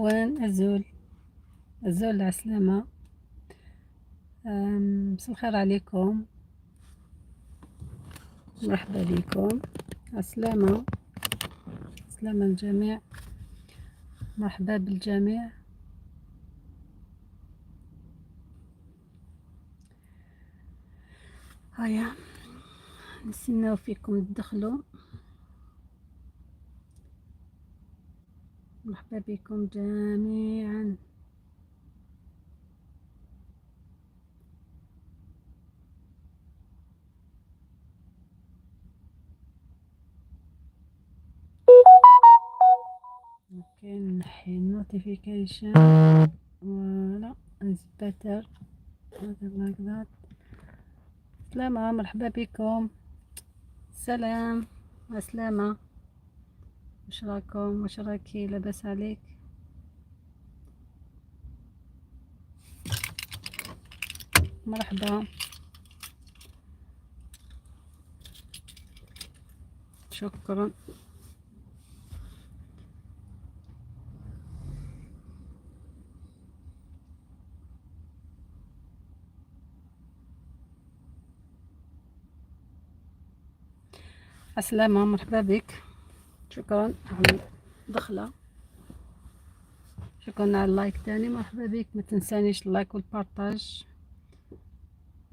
ملون أزول. أزول عسلامة. مساء الخير عليكم، مرحبا بكم. عسلامة عسلامة الجميع، مرحبا بالجميع. هيا نستناو فيكم تدخلوا. مرحبا بكم جميعا. اوكي نحي النوتيفيكيشن. فوالا از بيتر لايك ذات. سلامة، مرحبا بكم. سلام، عسلامة. واش راكم؟ واش راكي؟ لاباس عليك؟ مرحبا، شكرا. عسلامة، مرحبا بك. شكرا على الدخلة، شكرا على اللايك تاني. مرحبا بك، ما تنسانيش اللايك والبارتاج.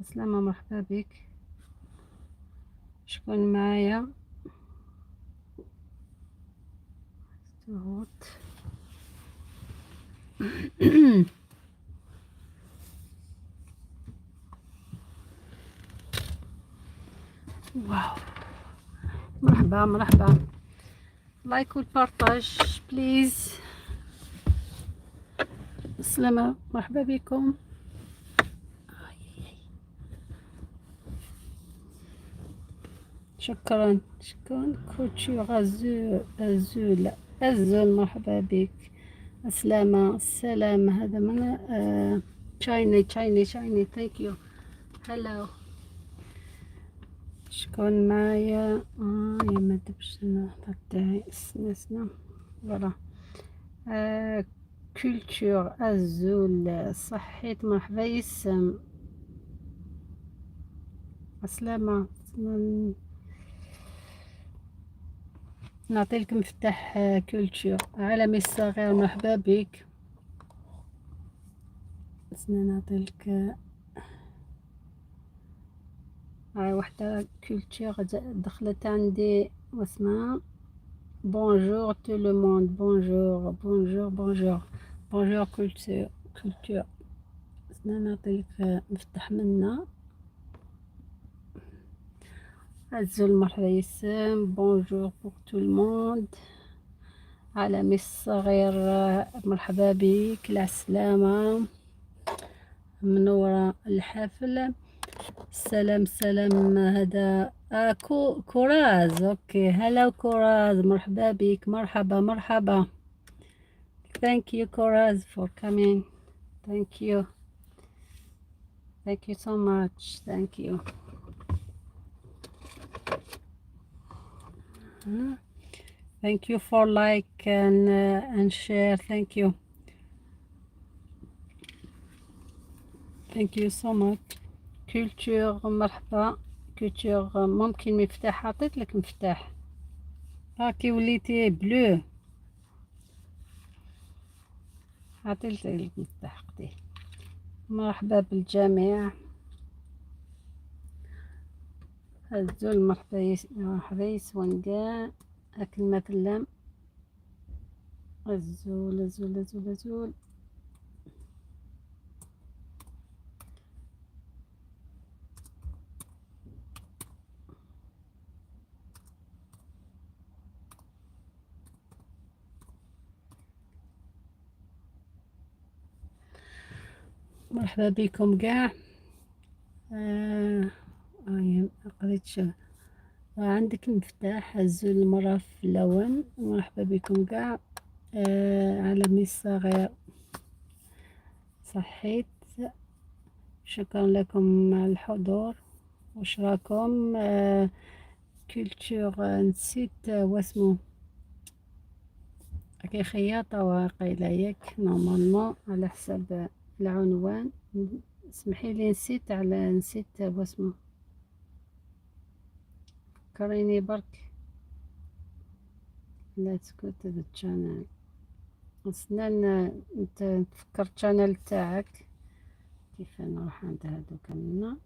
عسلامة، مرحبا بك، شكرا معايا. استهوت. واو، مرحبا مرحبا. لايك والبارتاج بليز. السلامة، مرحبا بكم. شكرا شكرا. كوتشي أزول أزول، مرحبا بك. السلامة، السلام. هذا من تشايني ثانك يو. هلو، شكون معايا؟ يا ما دبش نحط تاعي سنسنا فوالا. كولتور أزول، صحيت، مرحبا يسم. السلامة. نعطيلك مفتاح كولتور عالمي الصغير. مرحبا بك. بسنا نعطيلك وحدة كولتور دخلت عندي واسمها بونجور تو لو موند. بونجور بونجور بونجور بونجور كولتور كولتور. بسنا نعطيلك مفتاح منا. أزول، مرحبا يسم. بونجور بور تو الموند. عالمي الصغير، مرحبا بك. العسلامة، منورة الحفل. سلام سلام. هذا كوراز. اوكي، هلا كوراز، مرحبا بك. مرحبا مرحبا. thank you كوراز for coming. thank you so much. thank you. thank you for like and share. thank you so much. كولتور، مرحبا. كولتور، ممكن مفتاح؟ عطيت لك مفتاح، راكي وليتي بلو. عطيت لك مفتاح قديم. مرحبا بالجميع. الزول، مرحبا يسوان كاع كلمة اللام. الزول الزول الزول الزول. مرحبا بكم كاع. قريتش. عندك المفتاح الزول المرة في اللون. مرحبا بكم كاع. عالمي الصغير، صحيت. شكرا لكم على الحضور. واش راكم؟ كولتور، نسيت واسمو. راكي خياطة واقيلا ياك نورمالمون على حساب العنوان. اسمحيلي نسيت واسمو، فكريني برك. let's go to the channel. أصلا نتفكر الشانل تاعك كيف نروح عند هادوك منا.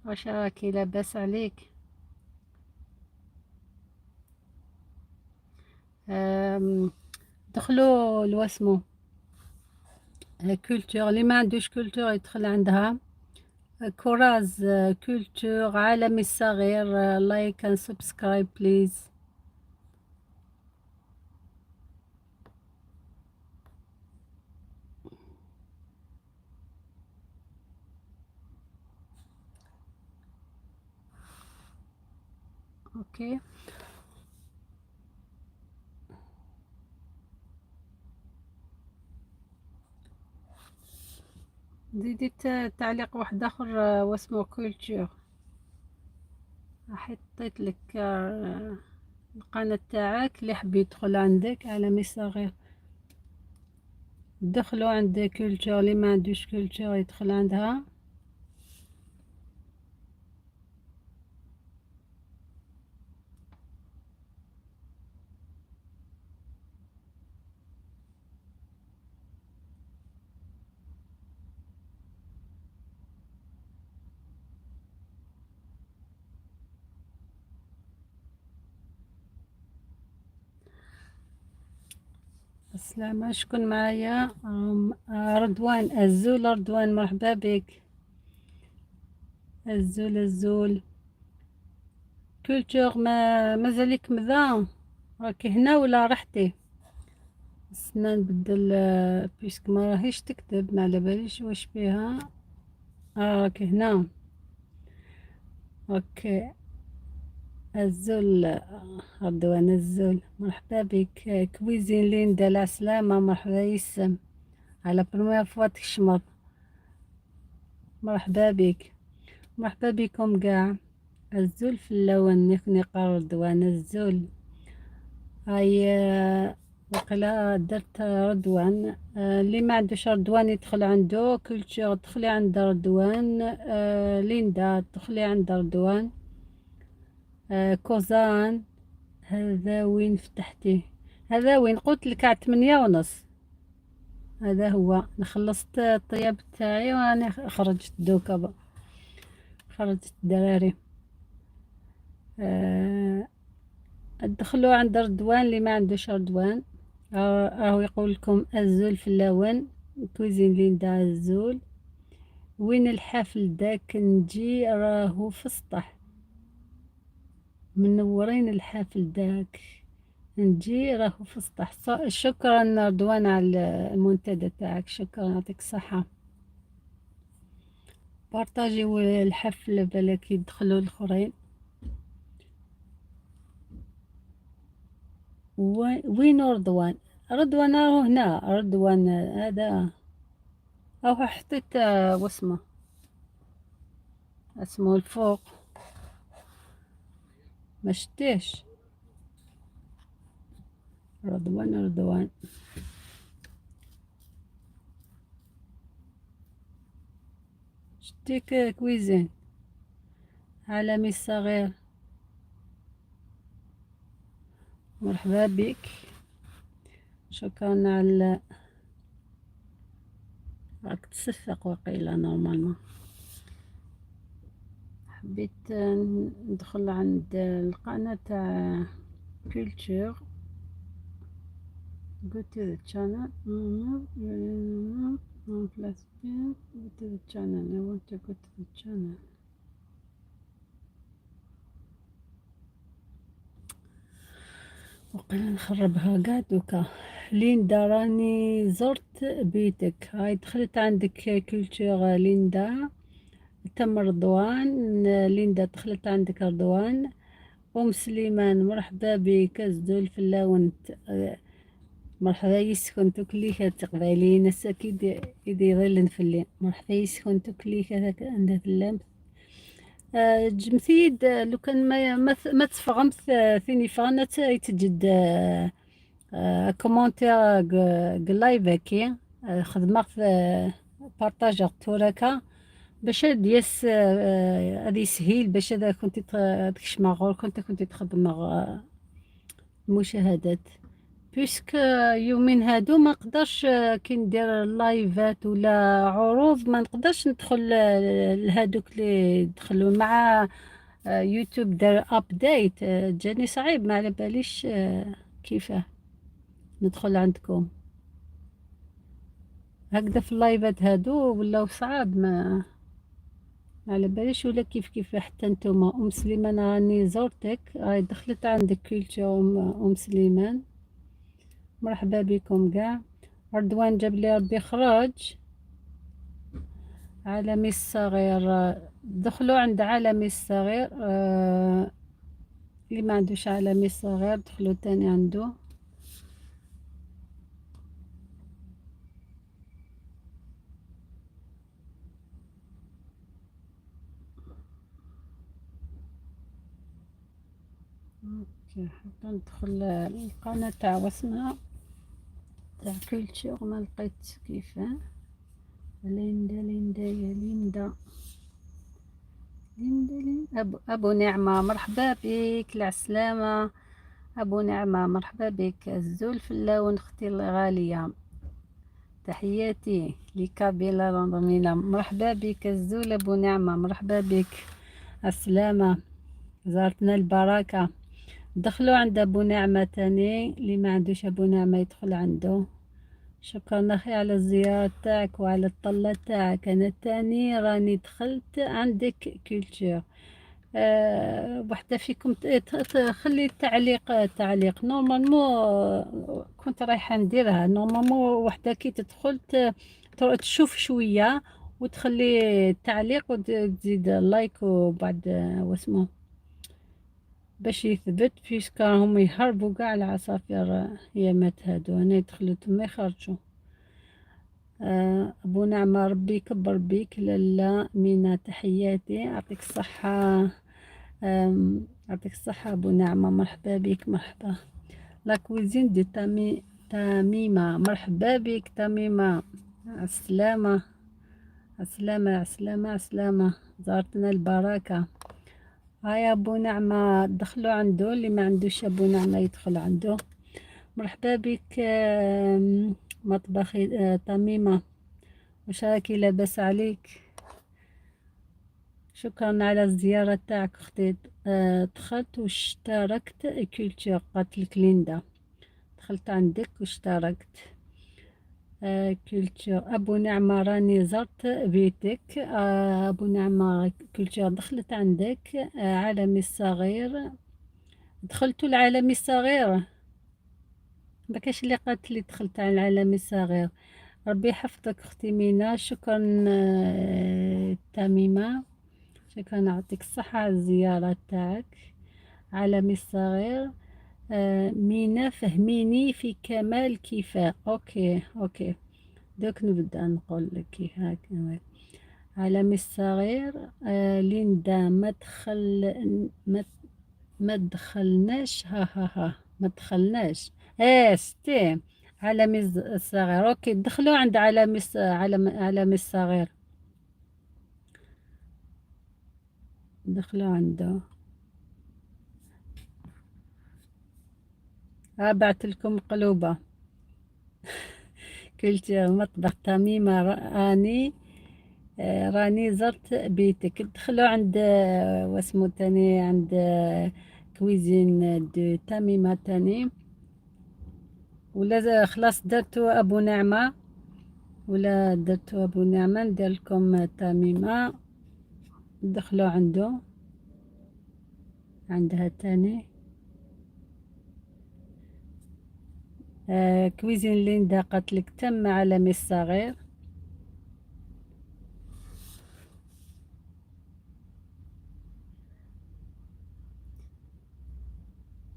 واش راكي لاباس عليك؟ دخلوا الواسمو كولتور، اللي ما عندوش كولتور يدخل عندها كوراز كولتور عالمي الصغير. لايك اند سبسكرايب بليز. اوكي زيدت تعليق واحد اخر واسمه كولتور. حطيت لك القناة تاعك اللي حب يدخل عندك عالمي صغير. دخلوا عند كولتور، اللي ما عندوش كولتور يدخل عندها. السلامة، شكون معايا؟ رضوان الزول. رضوان مرحبا بك. الزول كولتور. ما مازالك مذا؟ راكي هنا ولا رحتي؟ استنى نبدل بيسك ما راهيش تكتب، ما على باليش واش فيها. راكي هنا. اوكي الزول. رضوان الزول مرحبا بك. كويزين ليندا العسلامة مرحبا يسم. على بروميير فوا تكشمر. مرحبا بك. مرحبا بكم قاع. الزول في اللون نقار رضوان الزول. هاي وقيلا درت رضوان. اللي ما عندوش رضوان يدخل عنده كولتور، دخلي عند رضوان. ليندا دخلي عند رضوان. كوزان. هذا وين فتحتيه؟ هذا وين قلت لك على 8:30. هذا هو. خلصت الطياب تاعي وانا خرجت دوكا بقى. خرجت الدراري. ادخلوا عند رضوان اللي ما عندوش رضوان. راهو يقول لكم الزول في اللون. كوزين ليندا الزول. وين الحفل داك نجي؟ راهو في السطح. منورين الحفل داك نجي راهو في السطح. شكرا رضوان على المنتدى تاعك، شكرا يعطيك الصحة. بارطاجيو الحفل بالك يدخلوا الاخرين. وين رضوان؟ رضوان راهو هنا. رضوان هذا راهو حطيت واسمه اسمه الفوق ما شتيش. رضوان شتيك كويزين عالمي الصغير. مرحبا بك. شكرا على راك تصفق وقيلة نورمالمون. حبيت ندخل عند القناة تاع كولتور. go to the channel. Plus go to the channel. I want to go to the channel. وقيلا نخربها قاع دوكا. ليندا راني زرت بيتك. هاي دخلت عندك كولتور ليندا. تم رضوان. ليندا دخلت عندك رضوان. سليمان مرحبا بك. الزول في اللون. مرحبا يسكنتو كليكا تقبالين السكيد يدي ظل في الليل. مرحبا يسكنتو كليكا هذاك عند اللمس. جمثيد لو كان ما تفغمت ثيني فغنت يتجد كومونتير لايفاكي خدمت بارطاج توراكا باش ديس هذا يسهيل باش هذا كنت تكشمع غور كنت تخدم مشاهدات بيسك يومين هادو ما نقدرش كي ندير لايفات ولا عروض ما نقدرش ندخل لهادوك اللي يدخلوا مع يوتيوب دار ابديت جاني صعيب ما على باليش كيفاه ندخل عندكم هكذا في اللايفات هادو ولاو صعاب ما على باليش ولا كيف حتى نتوما سليمان راني زرتك راهي دخلت عندك كلشة سليمان مرحبا بكم كاع رضوان جاب لي ربي خراج عالمي الصغير دخلوا عند عالمي الصغير اللي ما عندوش عالمي الصغير دخلوا تاني عنده اوكي حتى ندخل القناة تاع واسمها تاع كلشة وما لقيت كيفاه ليندا يا ليندا أبو نعمة مرحبا بك العسلامة أبو نعمة مرحبا بك الزول في اللون أختي الغالية تحياتي لكابيلا لندمينا مرحبا بك الزول أبو نعمة مرحبا بك السلامة زارتنا البركة دخلوا عند أبو نعمة تاني اللي ما عندوش أبو نعمة يدخل عنده شكرا أخي على الزيارة تاعك وعلى الطلة تاعك أنا تاني راني دخلت عندك كولتور وحدة فيكم خلي تعليق نورمالمون كنت رايحة نديرها نورمالمون وحدة كي تدخل تشوف شوية وتخلي تعليق وتزيد لايك وبعد واسمه باش يثبت فيش راهم يهربوا قاع العصافير يامات هادو هنا يدخلوا تما يخرجوا أبو نعمة ربي يكبر بيك لالا مينا تحياتي يعطيك الصحة يعطيك الصحة أبو نعمة مرحبا بك مرحبا لا كويزين دي تميمة مرحبا بك تميمة عالسلامة عالسلامة عالسلامة عالسلامة زارتنا البركة هاي أبو نعمة دخلوا عنده اللي ما عندوش أبو نعمة يدخل عنده مرحبا بك مطبخي تميمة واش راكي لاباس عليك شكرا على الزيارة تاعك اختي دخلت واشتركت كولتور قالتلك ليندا دخلت عندك واشتركت كولتور أبو نعمة راني زرت بيتك أبو نعمة كولتور دخلت عندك عالمي الصغير دخلتوا العالمي الصغير مكاش اللي قالت لي دخلت على العالمي الصغير ربي يحفظك اختي مينا شكرا تميمة شكرا يعطيك الصحة على الزيارة تاعك عالمي الصغير مينا فهميني في كمال كيفاه اوكي دوك نبدا نقول لك كيف هكا عالمي الصغير ليندا ما دخلناش ها ما دخلناش ستي عالمي الصغير اوكي دخلوا عند عالمي الصغير دخلوا عنده بعت لكم قلوبة قلت مطبخ تميمة راني زرت بيتك دخلوا عند واسمو تاني عند كويزين دو تميمة تاني ولا خلاص درتو أبو نعمة ولا درتو أبو نعمة ندير لكم تميمة دخلوا عندها تاني كويزين ليندا قالتلك تم عالمي الصغير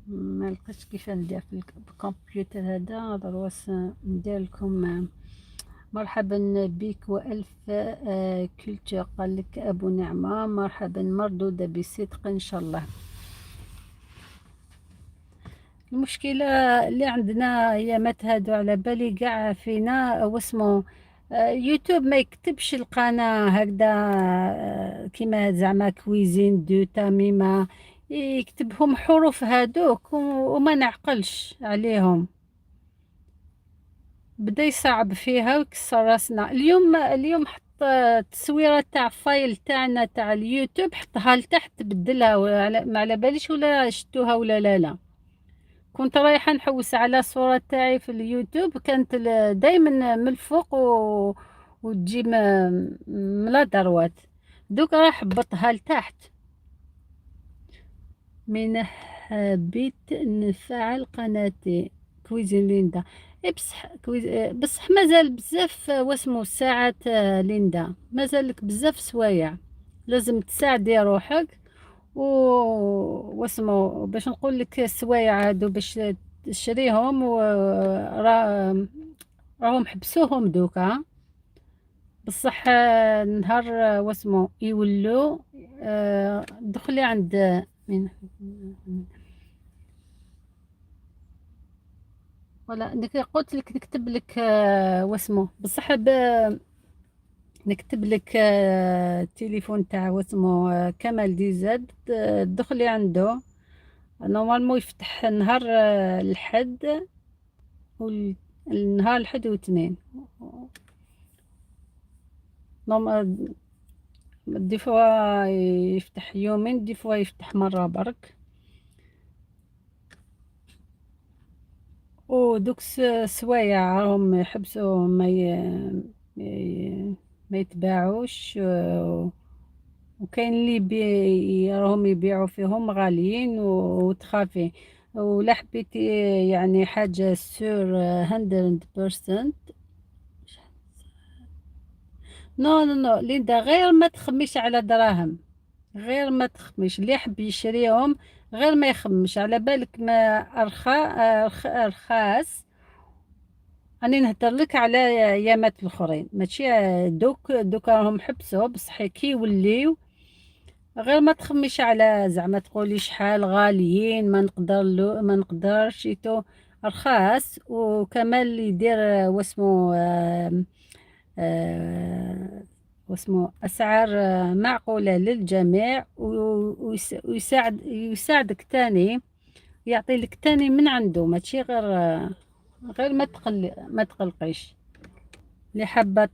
ما لقيتش كيف ندير في الكمبيوتر هذا ضروري ندير لكم مرحبا بك وألف كلتشر. قال لك أبو نعمة مرحبا مردودة بصدق إن شاء الله. المشكلة اللي عندنا هي ما تهادوا على بالي قاع فينا واسمه يوتيوب ما يكتبش القناة هكذا كيما زعما كويزين دو تميمة، يكتبهم حروف هادوك وما نعقلش عليهم. بدا يصعب فيها ويكسر راسنا. اليوم حط التصويره تاع فايل تاعنا تاع اليوتيوب، حطها لتحت بدلها، ما على باليش ولا شفتوها ولا لا. كنت رايحه نحوس على صوره تاعي في اليوتيوب، كانت دايما من الفوق وتجي ملا دروات. دوك راح هبطها لتحت. من حبيت نفعل قناتي كويزين ليندا. بصح بصح مازال بزاف واسمو ساعات ليندا، مازالك بزاف سوايع لازم تساعدي روحك واسمو باش نقول لك السوايع هادو باش تشريهم راهم حبسوهم دوكا. بصح نهار واسمو يولو دخلي عند من ولا قلت لك نكتب لك واسمو بصح نكتب لك التليفون تاع واسمو كمال دي زاد. دخلي عنده نورمالمون يفتح نهار الحد والنهار الحد واثنين. دي فوا يفتح يومين، دي فوا يفتح مرة برك. ودوك سوايع راهم يحبسوا ما يتباعوش. وكاين اللي راهم يبيعوا فيهم غاليين وتخافي. ولا حبيتي يعني حاجة سور 100%. نو نو نو ليندا، غير ما تخميش على دراهم، غير ما تخميش اللي يحب يشريهم، غير ما يخمش على بالك ما أرخاص. راني نهضر لك على يامات الاخرين ماشي دوك راهم حبسوا بصح كي يوليو. غير ما تخميش على زعما تقولي شحال غاليين، ما نقدرش يتو رخاص. وكمان اللي يدير واسمو واسمو اسعار معقولة للجميع ويساعدك تاني، يعطي لك تاني من عنده ماشي غير ما تقلقيش. اللي حابة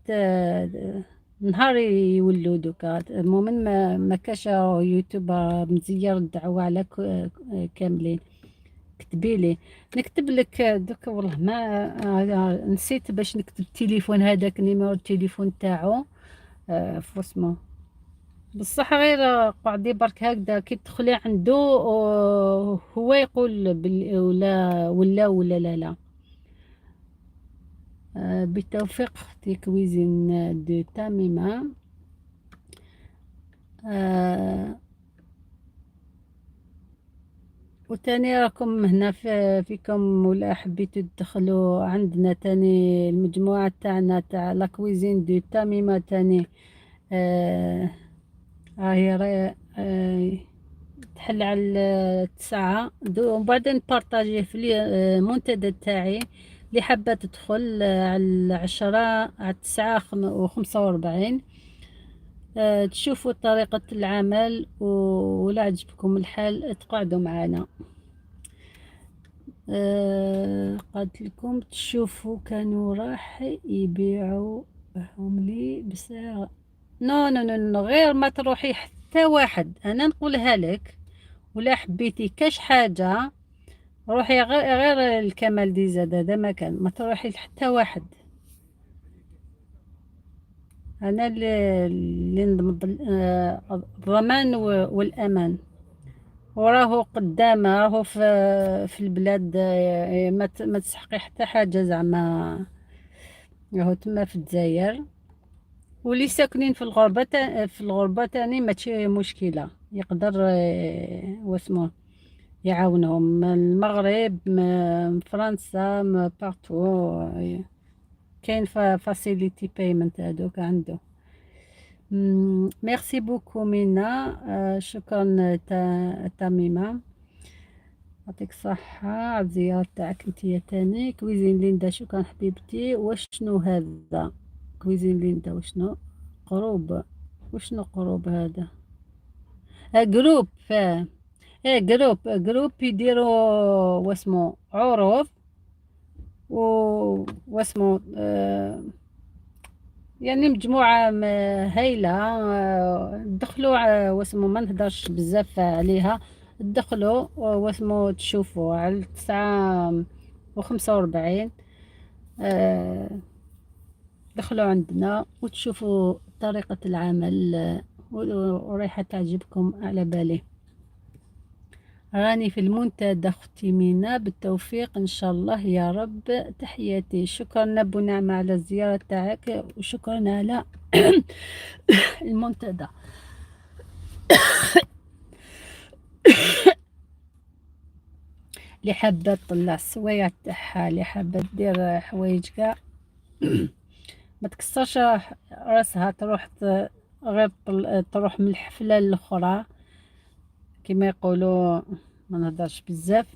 نهار يولو دوكا المؤمن ما كاش يوتيوب مزير الدعوة على كاملين. كتبي لي نكتب لك دوكا والله ما نسيت باش نكتب التليفون هذاك نيميرو التليفون تاعو فوسمو. بصح غير قعدي برك هكذا كي تدخلي عنده هو يقول ولا لا. بالتوفيق اختي كويزين دو تميمة. وتاني راكم هنا فيكم ولا حبيتوا تدخلوا عندنا تاني المجموعة تاعنا تاع لا كويزين دو تميمة تاني. راهي تحل على 9 وبعدين بارطاجيه في المنتدى تاعي اللي حابة تدخل على 10 على 9:45 تشوفوا طريقة العمل ولا عجبكم الحال تقعدوا معنا. قالت لكم تشوفوا كانوا راح يبيعوا هم لي بسعر. نو نو نو نو غير ما تروحي حتى واحد، انا نقولها لك. ولا حبيتي كاش حاجة روحي غير الكمال دي زاد هذا مكان، ما تروحي حتى واحد. انا اللي نضمن الضمان والامان. وراه قدامه راهو في البلاد ما تسحقي حتى حاجة زعما. راهو تما في الجزائر. واللي ساكنين في الغربة تاني ماشي مشكلة، يقدر واسمه يعاونهم من المغرب من فرنسا من بارتو كاين فاسيليتي بايمنت هادوك عنده. ميرسي بوكو مينا. شكرا تميمة، يعطيك الصحة على الزيارة تاعك نتيا تاني. كويزين ليندا شكرا حبيبتي. وشنو هذا كويزين ليندا؟ وشنو قروب؟ وشنو قروب هذا؟ جروب جروب يديروا واسمو عروض واسمو يعني مجموعة هايلة. دخلوا واسمو ما نهدرش بزاف عليها. دخلوا واسمو تشوفوا على 9:45. دخلوا عندنا وتشوفوا طريقة العمل. وريحة تعجبكم على بالي. راني في المنتدى اختي مينا، بالتوفيق ان شاء الله يا رب. تحياتي. شكرا ابو نعمة على الزيارة تاعك، وشكرا على المنتدى. اللي حابة تطلع السوايع تاعها، اللي حابة دير حوايج كاع ما تكسرش راسها تروح غير تروح من الحفلة الاخرى كما يقولوا. ما نهضرش بزاف.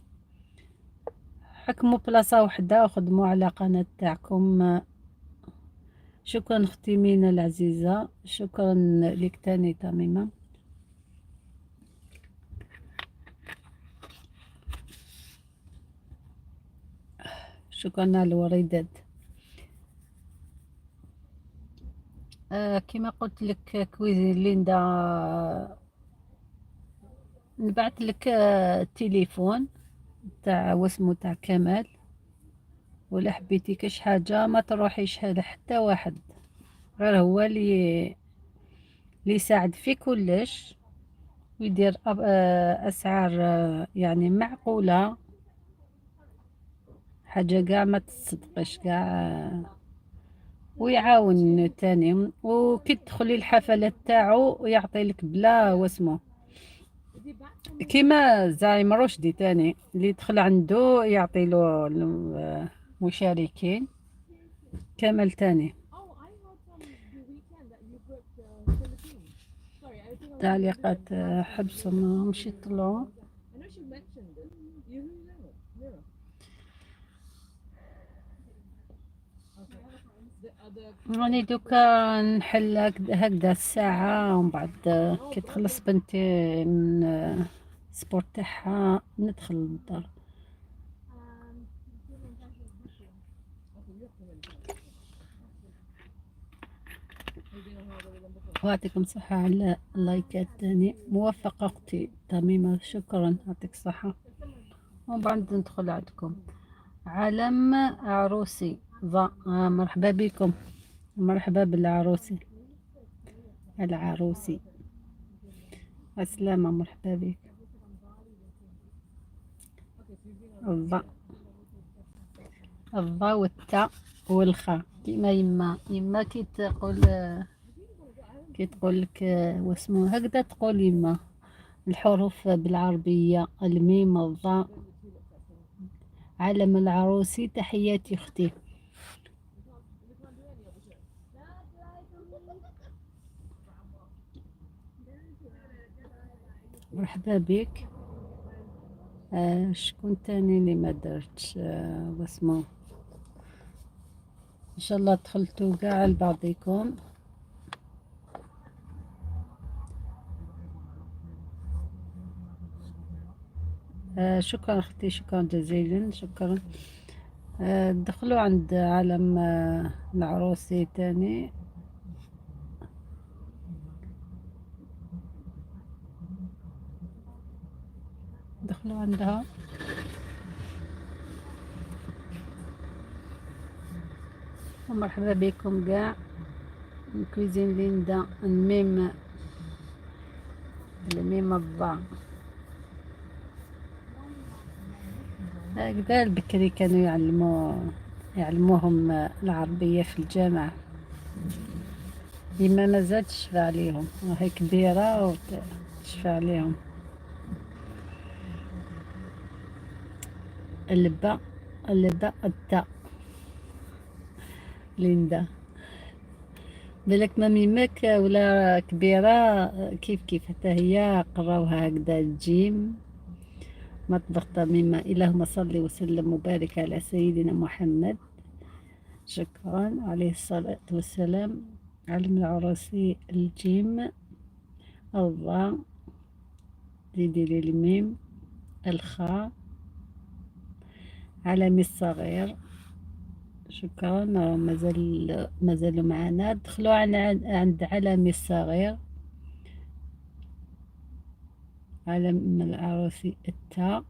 حكموا بلاصة وحدة وخدموا على قناة تاعكم. شكرا اختي مينا العزيزة. شكرا لك تاني تميمة. شكرا على الوريدات. كما قلت لك كويزين ليندا، نبعث لك التليفون تاع واسمو تاع كمال، ولا حبيتي كاش حاجة ما تروحيش هذا حتى واحد، غير هو اللي يساعد في كلش ويدير اسعار يعني معقولة. حاجة قاع ما تصدقش قاع. ويعاون تاني، وكي تدخلي الحفلات تاعو ويعطي لك بلا واسمو كيما زعيم رشدي تاني اللي يدخل عنده يعطي له المشاركين. كمال تاني تعليقات حبسوا ما مش يطلعوا. راني دوكا نحل هكذا الساعة، ومن بعد كي تخلص بنتي من السبور تاعها ندخل للدار. ويعطيكم صحة على اللايكات تاني. موفقة اختي تميمة. شكرا يعطيك الصحة. ومن بعد ندخل عندكم عالم عروسي مرحبا بكم. مرحبا بالعروسي العروسي. السلامة. مرحبا بك. الضا والتاء والخاء كيما يما كي تقول لك واسمو هكذا تقول يما الحروف بالعربية. الميم الضاء. عالم العروسي. تحياتي اختي. مرحبا بك. شكون تاني اللي ما درتش واسمو؟ ان شاء الله دخلتوا كاع لبعضيكم. شكرا اختي. شكرا جزيلا. شكرا. دخلوا عند عالم العروسي تاني. دخلوا عندها. ومرحبا بكم كاع. كويزين ليندا. الميم الضاء. هكذا البكري كانوا يعلموهم العربية في الجامعة. يما مازال تشفى عليهم وهي كبيرة وتشفى عليهم. اللباء الداء. ليندا. بالك مامي ماك ولا كبيرة كيف كيف حتى هي قراوها هكذا الجيم. مطبخ تميمة. اللهم صل وسلم وبارك على سيدنا محمد. شكرا عليه الصلاة والسلام. علم العروسي الجيم. الضاء. زيدي لي الميم. الخاء. علامي الصغير. شكرا. مازالوا معنا. دخلوا عند علامي الصغير. علم العروسي التاء.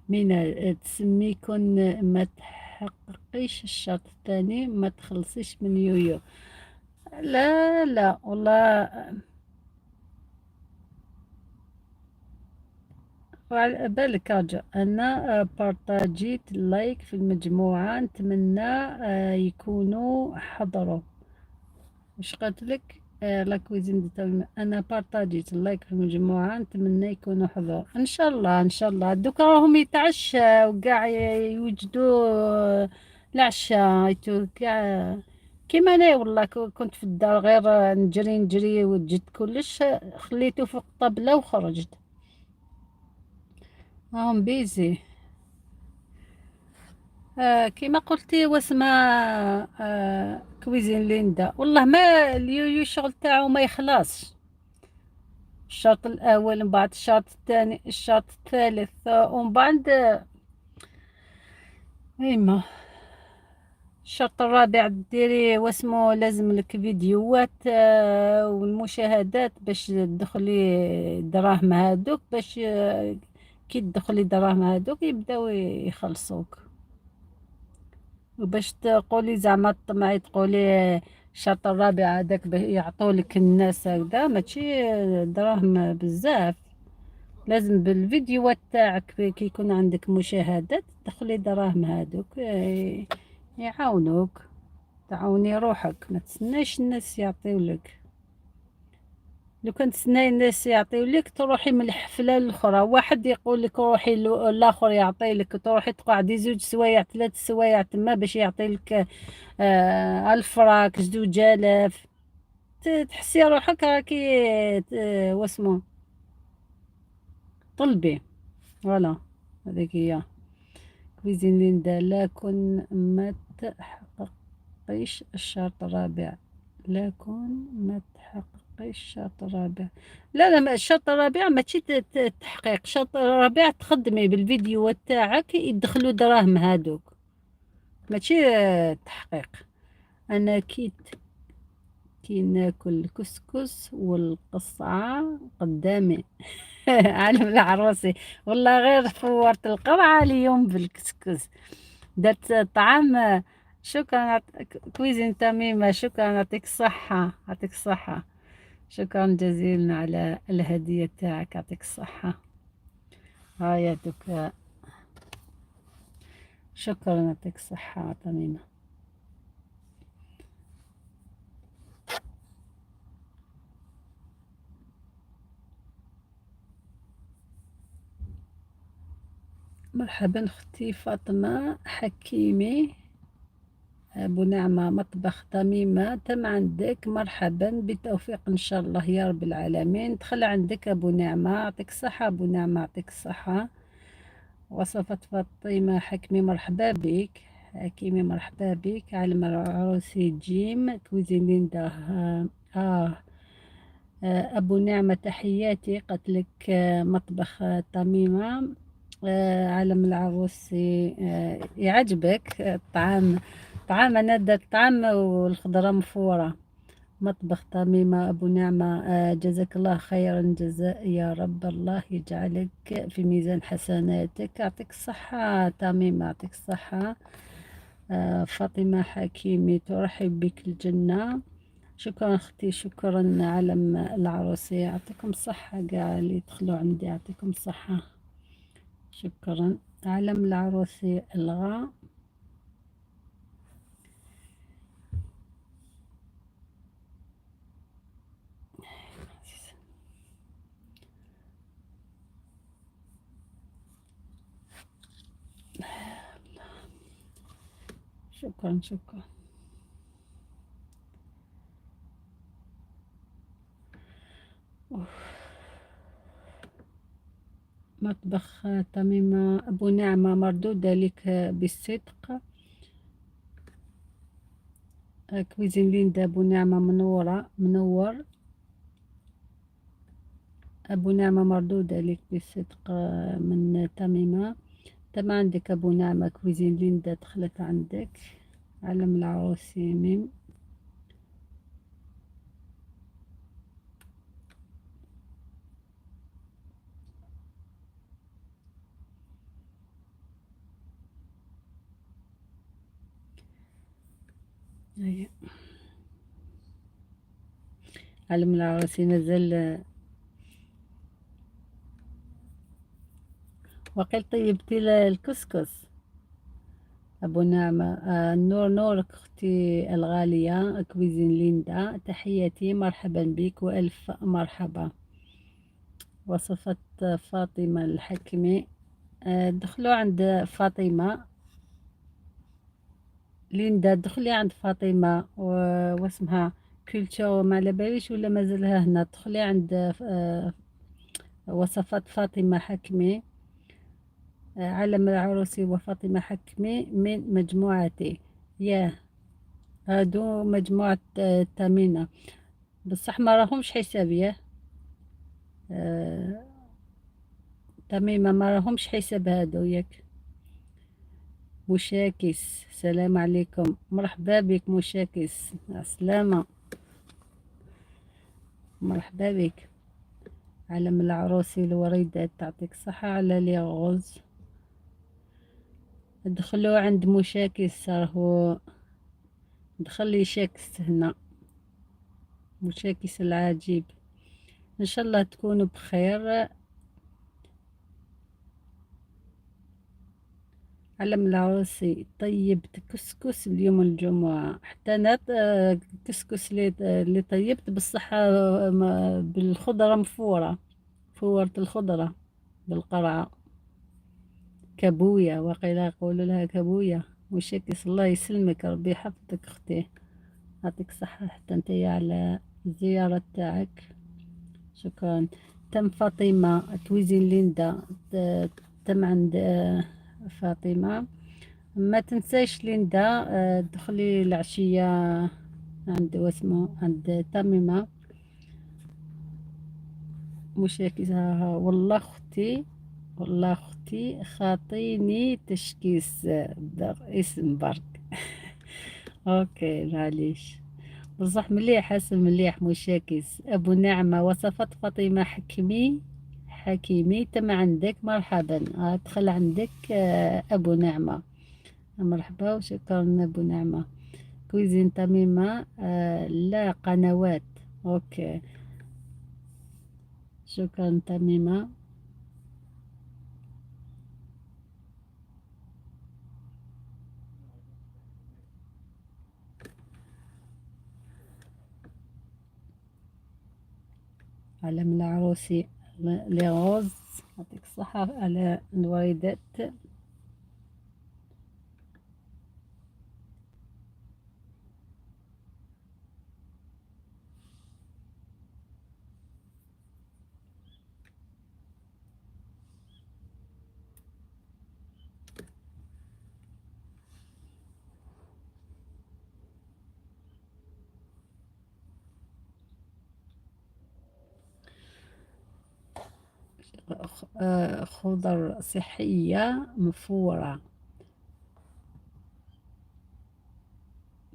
من تسميكن ما تحققيش الشرط الثاني ما تخلصيش من يويو. لا لا والله. وعلى بالك رجع أنا بارطاجيت اللايك في المجموعة. نتمنى يكونوا حضروا. مش قلت لك لا كويزين دي انا بارطاجيت اللايك في المجموعة. نتمنى يكونوا حضروا ان شاء الله ان شاء الله. دوكا راهم يتعشى وقاع يوجدوا العشاء كاع كيما انا والله. كنت في الدار غير نجري نجري وجدت كلش خليته فوق الطبلة وخرجت. راهم بيزي. كيما قلتي واسمها كويزين ليندا. والله ما اليويو الشغل تاعو ما يخلصش. الشوط الأول من بعد الشوط الثاني الشوط الثالث ومن بعد ايما الشوط الرابع ديري واسمو لازم لك فيديوهات والمشاهدات باش تدخلي دراهم هادوك باش كي تدخلي دراهم هادوك يبداو يخلصوك. وباش تقولي زعما طمعي تقولي الشوط الرابع هذاك يعطولك الناس هكذا ماشي دراهم بزاف. لازم بالفيديوهات تاعك كي يكون عندك مشاهدات تدخلي دراهم هادوك يعاونوك. تعاوني روحك ما تسناش الناس يعطيولك. لو كنت تسناي الناس يعطيولك تروحي من الحفلة الأخرى واحد يقول لك روحي الآخر يعطيلك تروحي تقعدي 2 سوايع 3 سوايع تما باش يعطيلك 1000 فراك 2000. تحسي روحك راكي واسمو طلبي. فوالا هذيك هي كويزين ليندا. لكن ما تحققيش الشرط الرابع. لكن ما تحققيش الشرط الرابع. لا لا الشرط الرابع ماشي تحقيق. الشرط الرابع تخدمي بالفيديو تاعك يدخلوا دراهم هادوك ماشي تحقيق. انا كي ناكل كسكس والقصعة قدامي. عالم العروسي. والله غير فورت القرعة اليوم بالكسكس. درت طعام. شكرا كويزين تميمة. شكرا يعطيك الصحة يعطيك الصحة. شكرا جزيلا على الهدية تاعك يعطيك الصحة. هاي دوك. شكرا يعطيك الصحة تميمة. مرحبا اختي فاطمة حكيمي. أبو نعمة مطبخ تميمة تم عندك. مرحبا بالتوفيق إن شاء الله يا رب العالمين. دخل عندك أبو نعمة يعطيك الصحة. أبو نعمة يعطيك الصحة. وصفة فاطمة حكمي مرحبا بك. حكيمي مرحبا بك. علم العروسي جيم كوزين ليندا. أبو نعمة تحياتي قتلك مطبخ تميمة. عالم العروسي يعجبك الطعام. طعام أنا درت طعام والخضرة مفورة. مطبخ تميمة أبو نعمة جزاك الله خيرا جزاء يا رب. الله يجعلك في ميزان حسناتك. يعطيك الصحة تميمة يعطيك الصحة. فاطمة حكيمي ترحب بك الجنة. شكرا اختي. شكرا علم العروسي يعطيكم الصحة قاع اللي يدخلوا عندي يعطيكم الصحة. شكرا. علم العروسي الغاء. شكرا شكرا. مطبخ تميمة أبو نعمة مردودة لك بالصدق. كويزين ليندا أبو نعمة منور. أبو نعمة مردودة لك بالصدق من تميمة. تم عندك أبو نعمة كويزين ليندا دخلت عندك. علم العروس ميم. أيه. علم العروس نزل. وقيل طيبتي الكسكس أبو نعمة. نور نورك أختي الغالية كويزين ليندا تحياتي مرحبا بك وألف مرحبا. وصفة فاطمة الحكمي. دخلوا عند فاطمة ليندا دخلي عند فاطمة واسمها كلتشو ما على باليش ولا مازالها هنا دخلي عند وصفات فاطمة حكمي. علم العروسي وفاطمة حكمي من مجموعتي. ياه هادو مجموعة تامينة بصح ما راهمش حسابية. تميمة ما راهمش حساب هادو ياك. مشاكس السلام عليكم مرحبا بك مشاكس السلامة مرحبا بك. علم العروسي الوريدات تعطيك صحة على لي غوز. دخلوا عند مشاكس راهو دخلي شاكس هنا مشاكس العجيب. ان شاء الله تكونوا بخير. علم العروسي طيبت كسكس اليوم الجمعة حتى أنا كسكس اللي طيبت بالصحة بالخضرة مفورة. فورت الخضرة بالقرعة كابوية وقيل يقولوا لها كابوية. وشكس الله يسلمك ربي يحفظك أختي يعطيك صحة حتى انتي على الزيارة تاعك. شكرا. تم فاطمة تويزين ليندا تم عند فاطمة. ما تنساش ليندا دخلي العشية عند واسمه عند تميمة مشاكسها. والله اختي والله اختي خاطيني تشكيس در اسم برك. اوكي معليش بصح مليح اسم مليح مشاكس. ابو نعمة وصفت فاطمة حكيمي تم عندك مرحبا. ادخل عندك ابو نعمة مرحبا وشكرا ابو نعمة. كويزين تميمة لا قنوات. اوكي شكرا تميمة. على من العروسي لغوز يعطيك الصحة على الوالدات. خضر صحية مفورة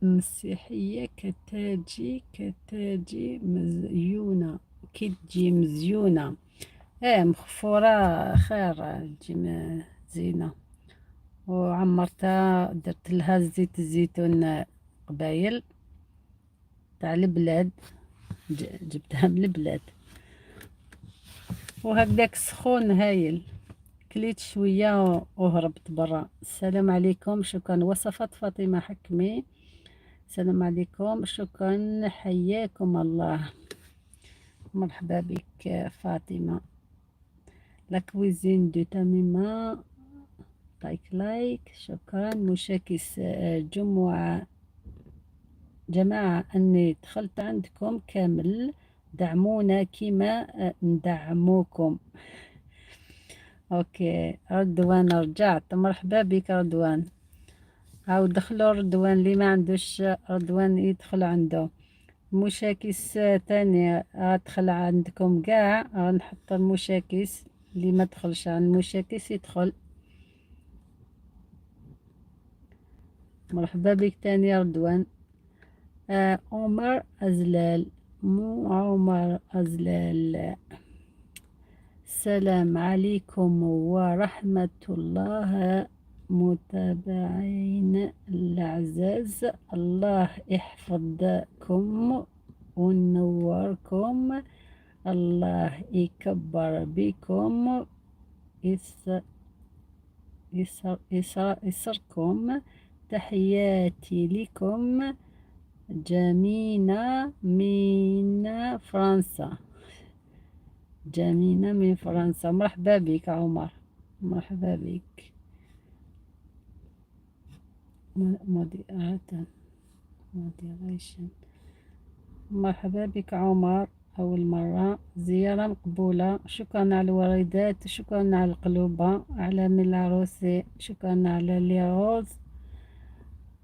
مسيحية كتاجي مزيونة كتجي مزيونة. مخفورة خير تجي زينة. وعمرتها درت لها زيت الزيتون قبايل تاع البلاد جبتها من البلاد وهكذاك سخون هايل. كليت شوية وهربت برا. السلام عليكم شكرا. وصفات فاطمة حكمي. السلام عليكم شكرا حياكم الله مرحبا بك فاطمة. لا كويزين دو تميمة نعطيك لايك. شكرا. مشاكس جماعة أني دخلت عندكم كامل، دعمونا كيما ندعموكم. اوكي رضوان رجعت، مرحبا بك رضوان. هاو دخلوا رضوان، اللي ما عندوش رضوان يدخل عنده. مشاكس تانية ادخل عندكم كاع، نحط المشاكس، اللي ما دخلش عن المشاكس يدخل. مرحبا بك تاني يا رضوان. عمر أزلال، مو عمر أزلال. السلام عليكم ورحمة الله متابعين الأعزاز، الله يحفظكم ونوركم، الله يكبر بكم، يسركم. تحياتي لكم جميلة من فرنسا. جميلة من فرنسا، مرحبا بك عمر، مرحبا بك. موديريشن. مرحبا بك عمر، أول مرة زيارة مقبولة. شكرا على الوردات، شكرا على القلوبة، على من العروسي، شكرا على لي روز.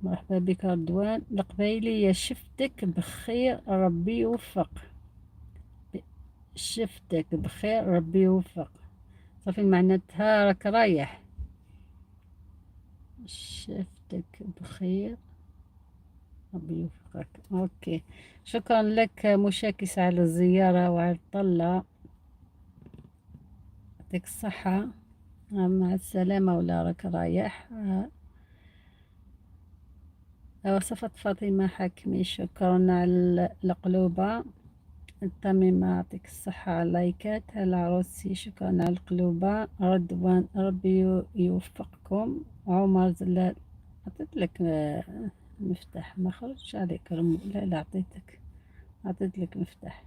مرحبا بك رضوان. القبايلية شفتك بخير، ربي يوفق. شفتك بخير، ربي يوفق. صافي معناتها راك رايح. شفتك بخير، ربي يوفقك. اوكي شكرا لك مشاكس على الزيارة وعلى الطلة، يعطيك الصحة. مع السلامة ولا راك رايح. وصفت فاطمة حكمي، شكرا على القلوبة. التميمة يعطيك الصحة على اللايكات. العروسي شكرا على القلوبة. رضوان ربي يوفقكم. عمر زلال عطيت لك مفتاح ما خرجش عليك. لا لا عطيت لك مفتاح.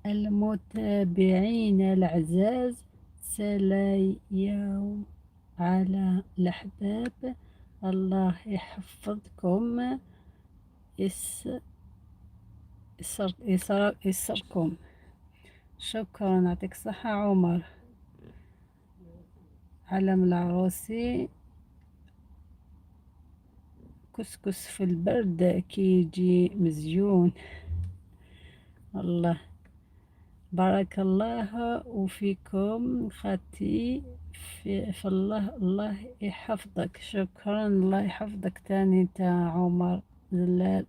المتابعين الأعزاز، سلام على الأحباب، الله يحفظكم، يسركم. شكرا يعطيك الصحة عمر. علم العروسي، كسكس في البرد كيجي مزيون. الله بارك الله وفيكم خاتي، في الله، الله يحفظك. شكرا، الله يحفظك تاني تا عمر زلال.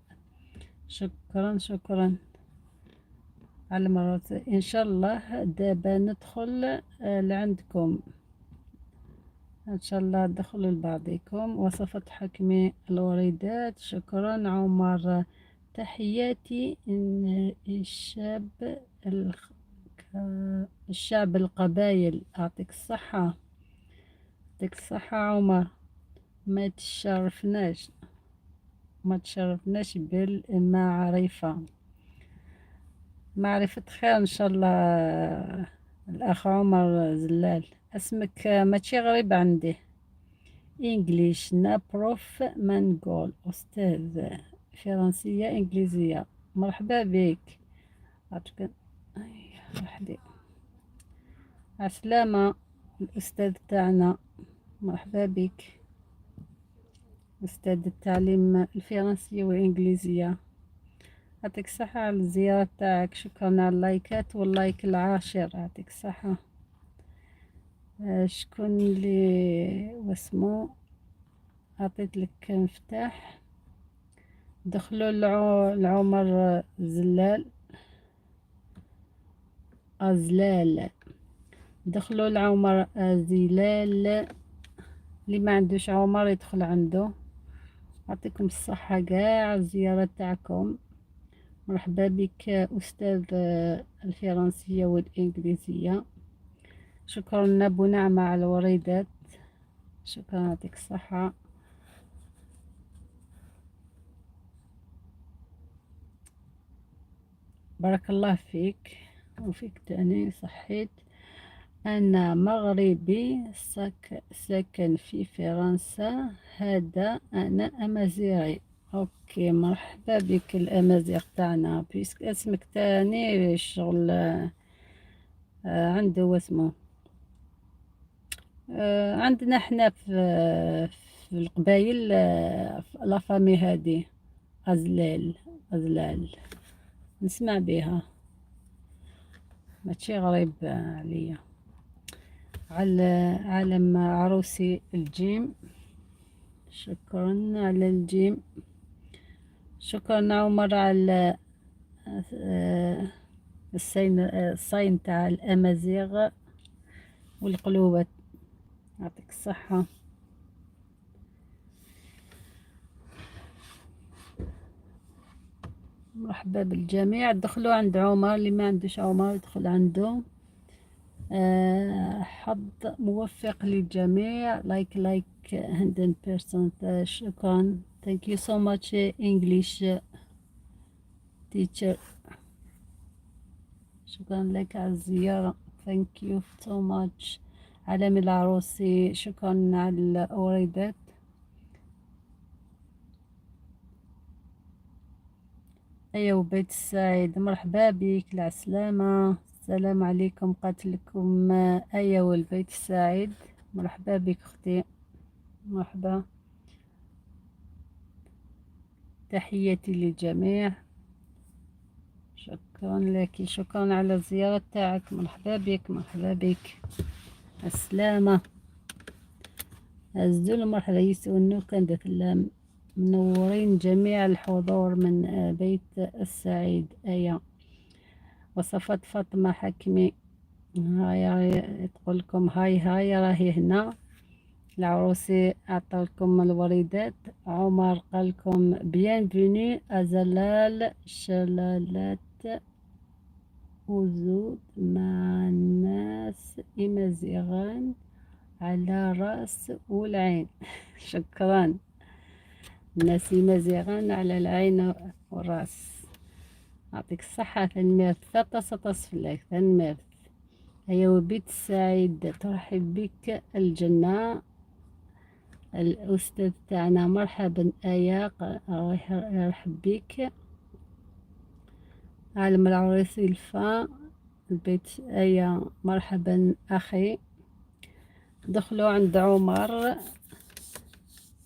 شكرا على مرات. ان شاء الله دابا ندخل لعندكم، ان شاء الله دخلوا لبعضكم. وصفة حكمي الوريدات، شكرا عمر. تحياتي إن الشعب القبايل، أعطيك الصحة. يعطيك الصحة عمر. ما تشرفناش بالمعرفة، معرفة خير إن شاء الله. الأخ عمر زلال، اسمك ماشي غريب عندي. إنجليش بروف منقول، أستاذ فرنسية إنجليزية. مرحبا بك. وحدي عسلامة الأستاذ تاعنا، مرحبا بك. أستاذ التعليم الفرنسية والإنجليزية. يعطيك الصحة على الزيارة تاعك. شكرا على اللايكات واللايك العاشر. يعطيك الصحة. شكون اللي واسمو عطيت لك مفتاح. دخلوا لعمر زلال أزلال، دخلوا لعمر زلال. اللي ما عندوش عمر يدخل عنده. يعطيكم الصحة كاع الزيارة تاعكم. مرحبا بك أستاذ الفرنسية والإنجليزية. شكرا أبو نعمة على الوريدات. شكرا يعطيك الصحة. بارك الله فيك وفيك تاني صحيت. أنا مغربي ساكن في فرنسا. هذا أنا أمازيغي. أوكي، مرحبا بك الأمازيغ تاعنا، بيسك اسمك تاني شغل عنده واسمه عندنا حنا في القبايل في لافامي هادي أزلال. أزلال نسمع بها، ماشي غريب عليا. على علم عروسي الجيم. شكرا على الجيم. شكرا عمر على الصين تاع الأمازيغ والقلوبة. يعطيك الصحة. مرحبا بالجميع. دخلوا عند عمر، اللي ما عندوش عمر يدخل عنده. حظ موفق للجميع. لايك 100%. شكرا. thank you so much English teacher. شكرا لك على الزيارة. thank you so much. علم العروسي شكرا على الأوردات. أيوة بيت السعيد، مرحبا بك العسلامة. السلام عليكم، قاتلكم أيوة البيت السعيد. مرحبا بك أختي، مرحبا. تحياتي للجميع. شكرا لك، شكرا على الزيارة تاعك. مرحبا بك، مرحبا بك. السلامة الزول. مرحبا يسونو كان منورين جميع الحضور من بيت السعيد. أيا وصفت فاطمة حكمي، هاي تقول لكم هاي راهي هنا. العروسي أعطالكم الوريدات. عمر قالكم بيانفيني أزلال شلالات وزود مع الناس إمازيغان على راس والعين. شكرا. الناس إمازيغان على العين والراس. يعطيك الصحة ثنميرت تصفلك ثنميرت. أيوة بيت السعيد ترحب بك الجنة. الأستاذ تاعنا مرحبا آية، يرحب بك. عالم العروسي الفا البيت آية، مرحبا أخي. دخلوا عند عمر،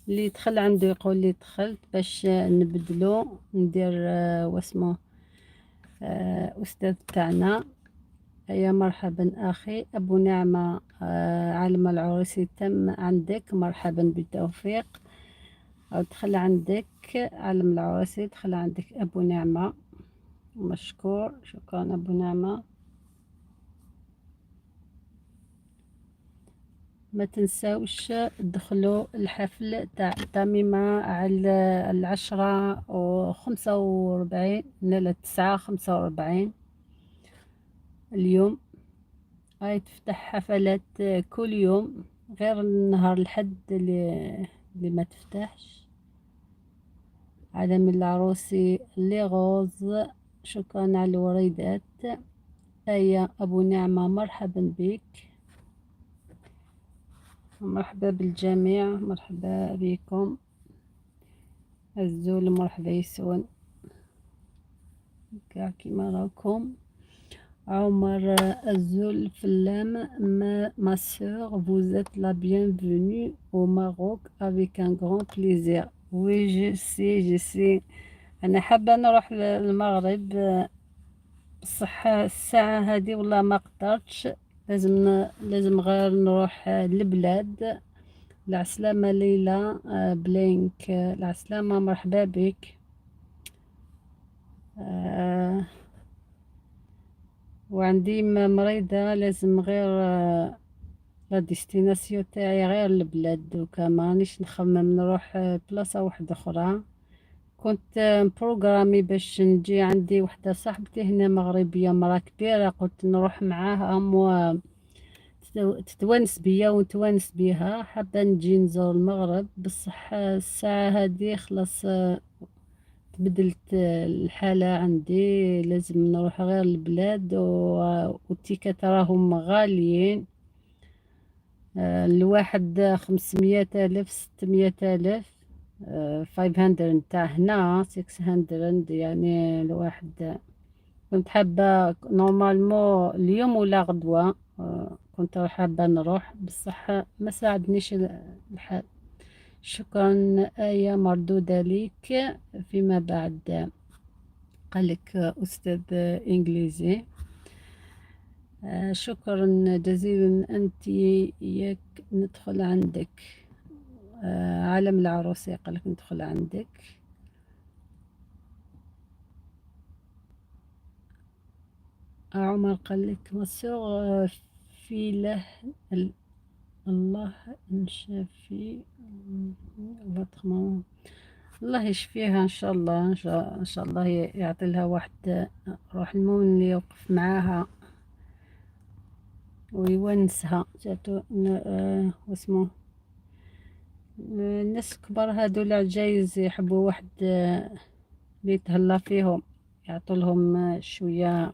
اللي دخل عنده يقول لي دخلت باش نبدلو ندير واسمه أستاذ تاعنا. يا مرحبا أخي أبو نعمة. عالم العروسي تم عندك، مرحبا بالتوفيق. دخل عندك عالم العروسي، دخل عندك أبو نعمة. مشكور، شكرا أبو نعمة. ما تنساوش دخلوا الحفل تاع تميمة على 10:45 لا 9:45 اليوم. هاي تفتح حفلات كل يوم غير النهار الحد اللي ما تفتحش. عالم العروسي اللي غوز، شكرا على الوريدات. آية أبو نعمة مرحبا بك، مرحبا بالجميع، مرحبا بكم. الزول مرحبا يسون كاع كيما راكم. عمر الزول فلام. ma sœur, vous êtes la bienvenue au Maroc avec un grand plaisir. Oui, je sais. أنا حابة نروح للمغرب، بصح الساعة هذه والله ما قدرتش. لازم غير نروح للبلاد. العسلامة ليلى بلينك. العسلامة مرحبا بك. وعندي مريضة لازم غير لا ديستيناسيون تاعي غير البلاد دوكا، مانيش نخمم نروح بلاصة واحدة أخرى. كنت بروغرامي باش نجي عندي وحدة صاحبتي هنا مغربية، مرا كبيرة، قلت نروح معاهم و تتونس بيا ونتونس بيها. حابة نجي نزور المغرب، بصح الساعة هذه خلاص تبدلت الحالة عندي، لازم نروح غير البلاد والتيكات راهم غاليين. الواحد 500,000 600,000. 500 نتاع هنا 600 يعني الواحد. كنت حابة نورمالمو اليوم ولا غدوة. كنت حابة نروح بصح ما ساعدنيش الحال. شكرا آية، مردودة ليك فيما بعد. قالك أستاذ إنجليزي. شكرا جزيلا. أنت ياك ندخل عندك. عالم العروسة قالك ندخل عندك. عمر قالك مسوغ في له الله نشافي votre maman. الله يشفيها إن شاء الله، إن شاء الله يعطي لها واحد روح المؤمن اللي يوقف معاها ويونسها. جاتو واسمه الناس الكبار هادو جايز يحبوا واحد اللي يتهلا فيهم، يعطوا لهم شوية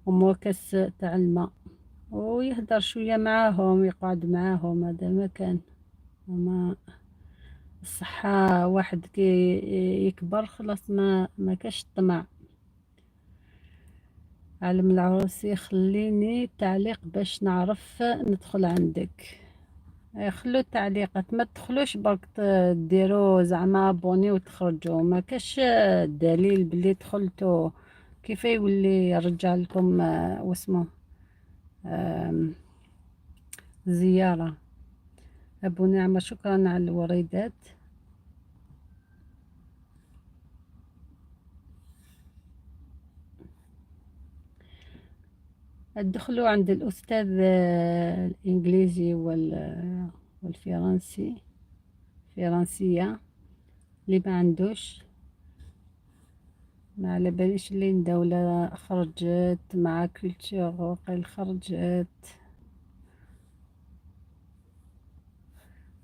وموكس تاع الماء ويهدر شوية معاهم، يقعد معاهم. هذا ما كان. ما الصحة واحد كي يكبر خلاص ما كاش طمع. عالم العروسي خليني تعليق باش نعرف ندخل عندك. خلو التعليقات، ما تدخلوش برك ديروا زعما ابوني وتخرجوا. ما كاش دليل بلي دخلتوا. كيف يولي يرجع لكم واسمه زيارة. ابو نعمة شكرا على الوريدات. ادخلوا عند الأستاذ الإنجليزي والفرنسي فرنسية اللي ما عندوش. ما على باليش اللي دولة خرجت مع كولتور وقيل خرجت.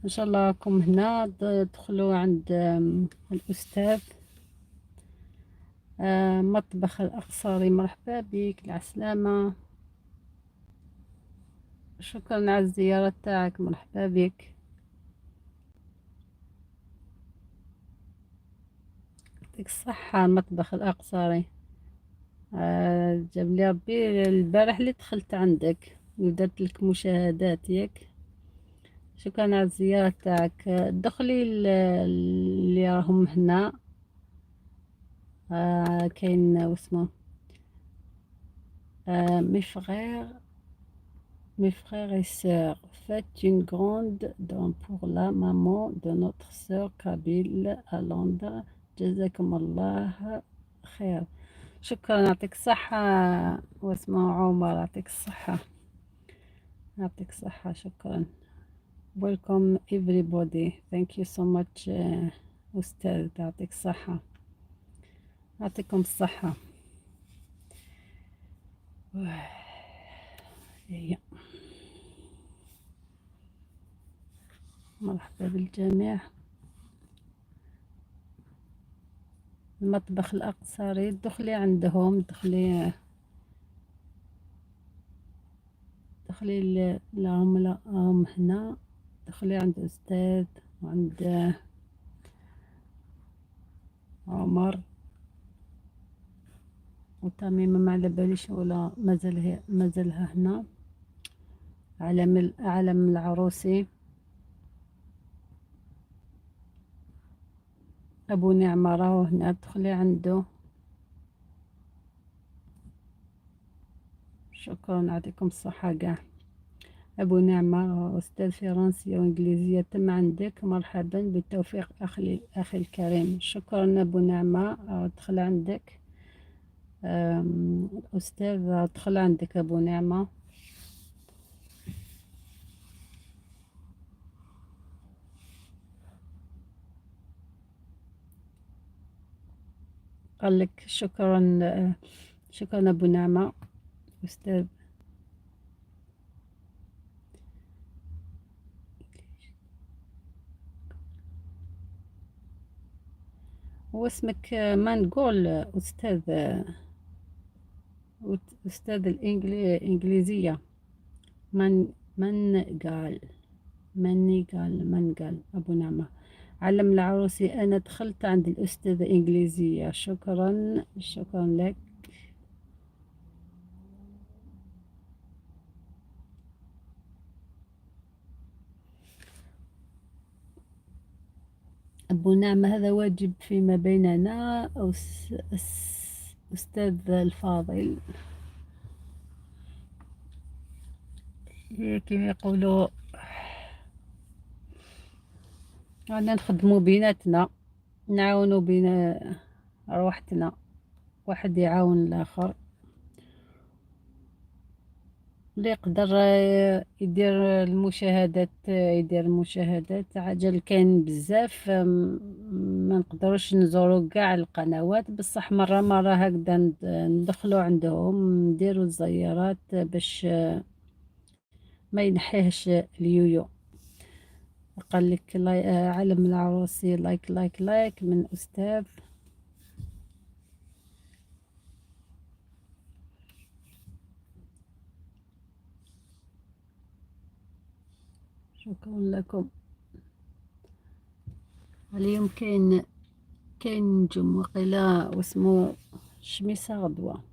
إن شاء الله راكم هنا تدخلوا عند الأستاذ. مطبخ الأقصري مرحبا بك العسلامة. شكرا على الزيارة تاعك، مرحبا بك. يعطيك الصحة. المطبخ الأقصري جاب لي ربي البارح اللي دخلت عندك ودرت لك مشاهدات ياك. شكرا على الزيارة تاعك. دخلي اللي راهم هنا. كاين واسمه mes frères et sœurs, faites une grande don pour la maman de notre sœur Kabyle à Londres. جزاكم الله خير. شكرا، يعطيك الصحة. واسمه عمر، يعطيك الصحة. يعطيك الصحة. شكرا. Welcome everybody. Thank you so much. أستاذ يعطيك الصحة. يعطيكم الصحة. مرحبا بالجميع. المطبخ الأقصري دخلي عندهم. دخلي لهم هنا. دخلي عند أستاذ وعند عمر وتميمة. ما على باليش ولا مازالها هنا. عالم العروسي. أبو نعمة راهو هنا. دخلي عنده. شكرا، يعطيكم الصحة كاع. أبو نعمة أستاذ فرنسية وإنجليزية تم عندك. مرحبا بالتوفيق أخي الكريم. شكرا أبو نعمة. أدخل عندك أستاذ. أدخل عندك أبو نعمة. قال لك شكرا. شكرا أبو نعمة أستاذ. هو اسمك ما نقول أستاذ الإنجليزية. من قال من قال أبو نعمة. علم العروسي، أنا دخلت عند الأستاذة إنجليزية. شكرا شكرا لك. أبو نعمة، هذا واجب فيما بيننا. أستاذ الفاضل، هي كما يقولوا أنا نخدموا بيناتنا، نعاونوا بين روحتنا، واحد يعاون الآخر. اللي يقدر يدير المشاهدات عجل كاين بزاف. ما نقدروش نزورو كاع القنوات، بصح مرة هكذا ندخلو عندهم نديرو الزيارات باش ما ينحيهش اليويو. قال لك علم العروسي لايك من أستاذ. شكرا لكم. اليوم كاين نجم وقيلا واسمو شميسة غدوة.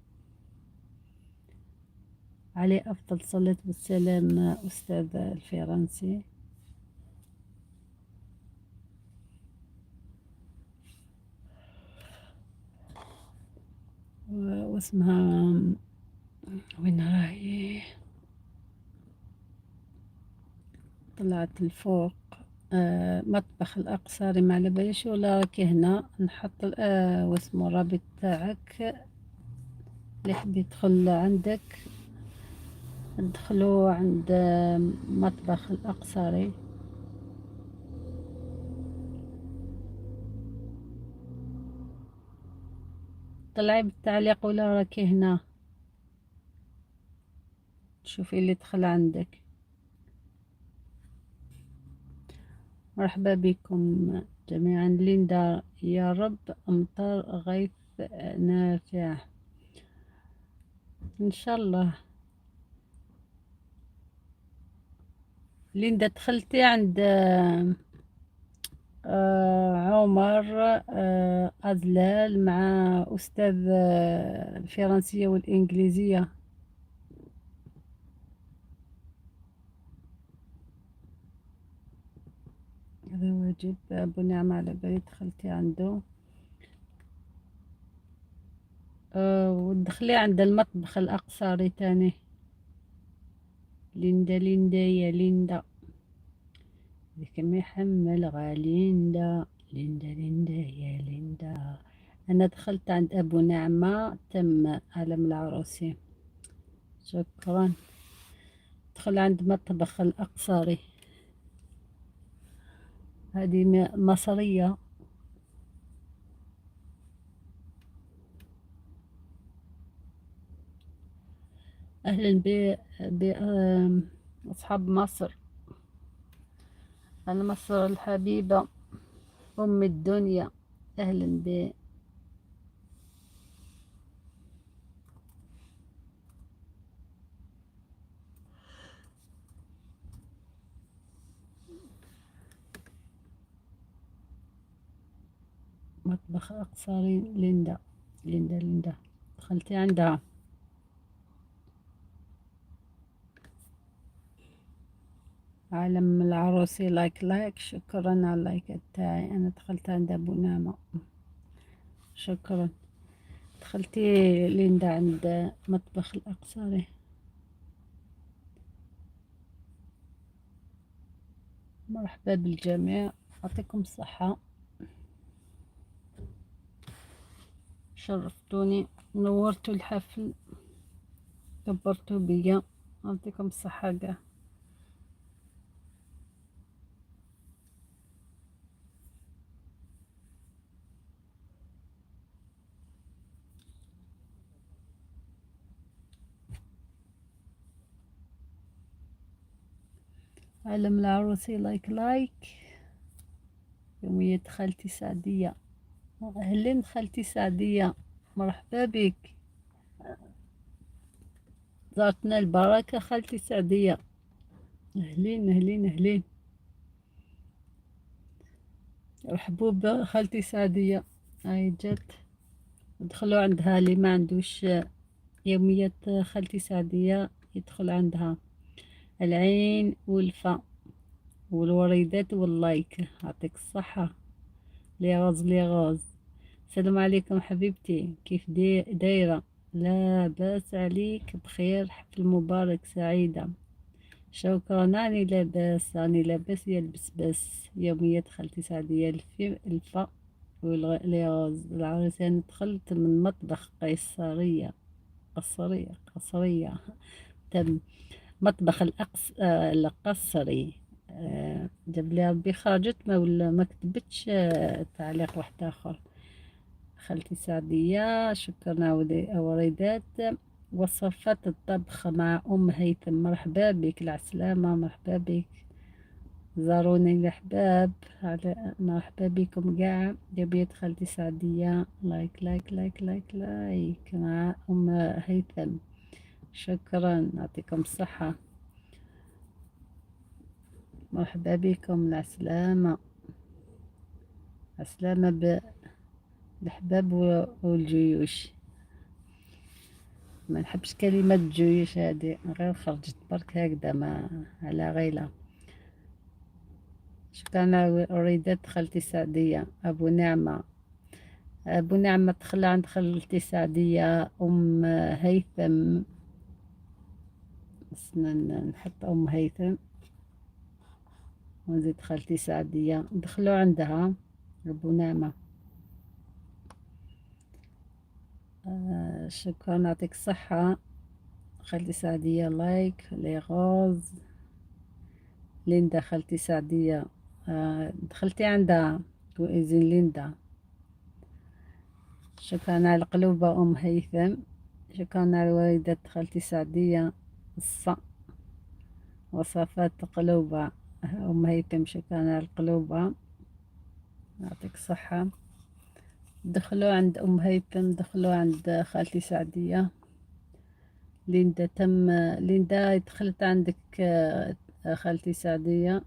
عليه أفضل صلاة والسلام أستاذ الفرنسي. واسمها وين راهي؟ طلعت الفوق. مطبخ الأقصاري، ما على باليش ولا راكي هنا. نحط واسمو الرابط تاعك اللي حب يدخل عندك. ندخلوا عند مطبخ الأقصري. طلعي بالتعليق ولا راكي هنا، تشوفي اللي دخل عندك. مرحبا بكم جميعا. ليندا، يا رب أمطار غيث نافع إن شاء الله. ليندا، دخلتي عند عمر أزلال مع أستاذ الفرنسية والإنجليزية. هذا واجب. أبو نعمة على بالي دخلتي عنده. ودخلي عند المطبخ الأقصري تاني. ليندا يا ليندا، ذيك ما يحمل غاليندا. ليندا يا ليندا. أنا دخلت عند أبو نعمة، تم عالم العروسي. شكرا. دخل عند مطبخ الأقصري. هذه مصرية. أهلا بأصحاب مصر. أنا مصر الحبيبة، أم الدنيا. أهلا بمطبخ أقصري. ليندا دخلتي عندها. عالم العروسي لايك. شكرا على اللايك تاعي. أنا دخلت عند أبو نعمة. شكرا. دخلتي ليندا عند مطبخ الأقصري. مرحبا بالجميع، يعطيكم الصحة، شرفتوني، نورتوا الحفل، كبرتوا بيا، يعطيكم الصحة كاع. عالم العروسي لايك. يومية خالتي سعدية. أهلين خالتي سعدية، مرحبا بك. زارتنا البركة خالتي سعدية. أهلين أهلين أهلين. رحبوا بخالتي سعدية. هاي جت. ادخلوا عندها اللي ما عندوش يومية خالتي سعدية يدخل عندها. العين والفا والوريدات واللايك. يعطيك الصحة. لي غاز لي غاز. السلام عليكم حبيبتي، كيف دايرة؟ لا بأس عليك، بخير، حفل مبارك، سعيدة. شكرا. أني لاباس، أني لاباس، يلبس بس. يومية خالتي سعدية الفا والغاز. العريسين دخلت من مطبخ قصرية تم. مطبخ القصري. جاب لي ربي خرجت ما كتبتش تعليق واحد آخر. خالتي سعدية شكرا. وريدات وصفات الطبخ مع أم هيثم. مرحبا بك العسلامة، مرحبا بك. زاروني الأحباب، مرحبا بكم قاع. جابيت خالتي سعدية. لايك لايك لايك لايك لايك مع أم هيثم. شكرا، يعطيكم الصحة. مرحبا بكم العسلامة. عسلامة بالأحباب والجيوش. ما نحبش كلمة جيوش هذه، غير خرجت برك هكذا ما على غيلة. شكرا. أريدت خالتي سعدية. أبو نعمة. أبو نعمة دخل عند خالتي سعدية. أم هيثم. بس نحط أم هيثم ونزيد خالتي سعدية. دخلوا عندها أبو نعمة. شكرا، يعطيك الصحة خالتي سعدية. لايك لي غوز. ليندا خالتي سعدية. دخلتي عندها كويزين ليندا. شكرا على القلوبة أم هيثم. شكرا على والدة خالتي سعدية. وصفات قلوبة أم هيثم. شكرا على القلوبة، يعطيك الصحة. دخلوا عند أم هيثم، دخلوا عند خالتي سعدية. ليندا تم. ليندا دخلت عندك خالتي سعدية.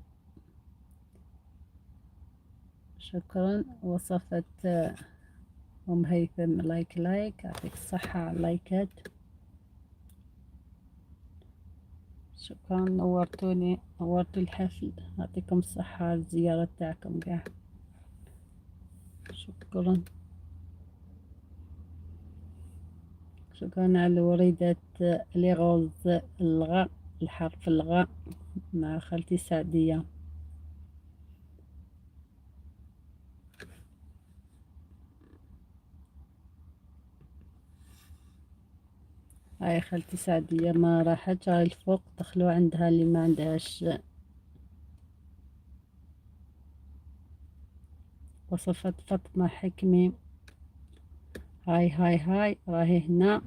شكرا. وصفت أم هيثم. لايك لايك، يعطيك الصحة على اللايكات. شكرا، نورتوني، نورتوا الحفل، يعطيكم الصحة على الزيارة تاعكم قاع. شكرا. شكرا على وريدة لغوز الغاء، الحرف الغاء مع خالتي سعدية. هاي خالتي سعدية ما راحت، هاي الفوق دخلوا عندها اللي ما عندهاش. وصفت فاطمة حكمي. هاي هاي هاي راهي هنا،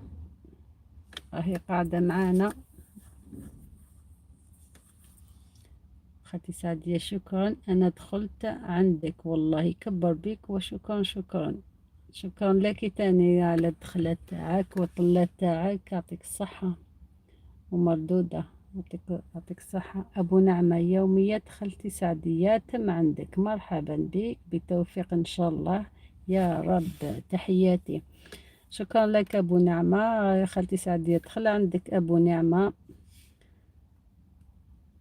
راهي قاعدة معانا خالتي سعدية. شكرا. أنا دخلت عندك والله يكبر بيك، وشكرا شكرا. شكرا لك تاني على الدخلة تاعك والطلة تاعك، يعطيك الصحة ومردودة. يعطيك الصحة. أبو نعمة. يومية خالتي سعدية تم عندك. مرحبا بك، بالتوفيق إن شاء الله يا رب. تحياتي. شكرا لك أبو نعمة. خالتي سعدية دخل عندك أبو نعمة.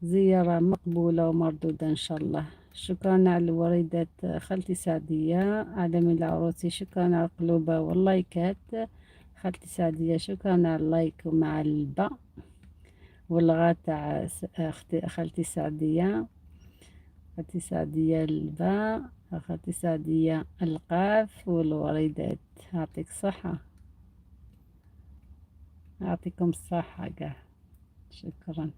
زيارة مقبولة ومردودة إن شاء الله. شكرا على الوريدات خالتي سعدية. عالم العروسي. شكرا على القلوبة واللايكات خالتي سعدية. شكرا على اللايك ومع الباء والغاء تاع خالتي سعدية. خالتي سعدية الباء، خالتي سعدية القاف والوريدات. يعطيك الصحة، يعطيكم الصحة قاع. شكرا.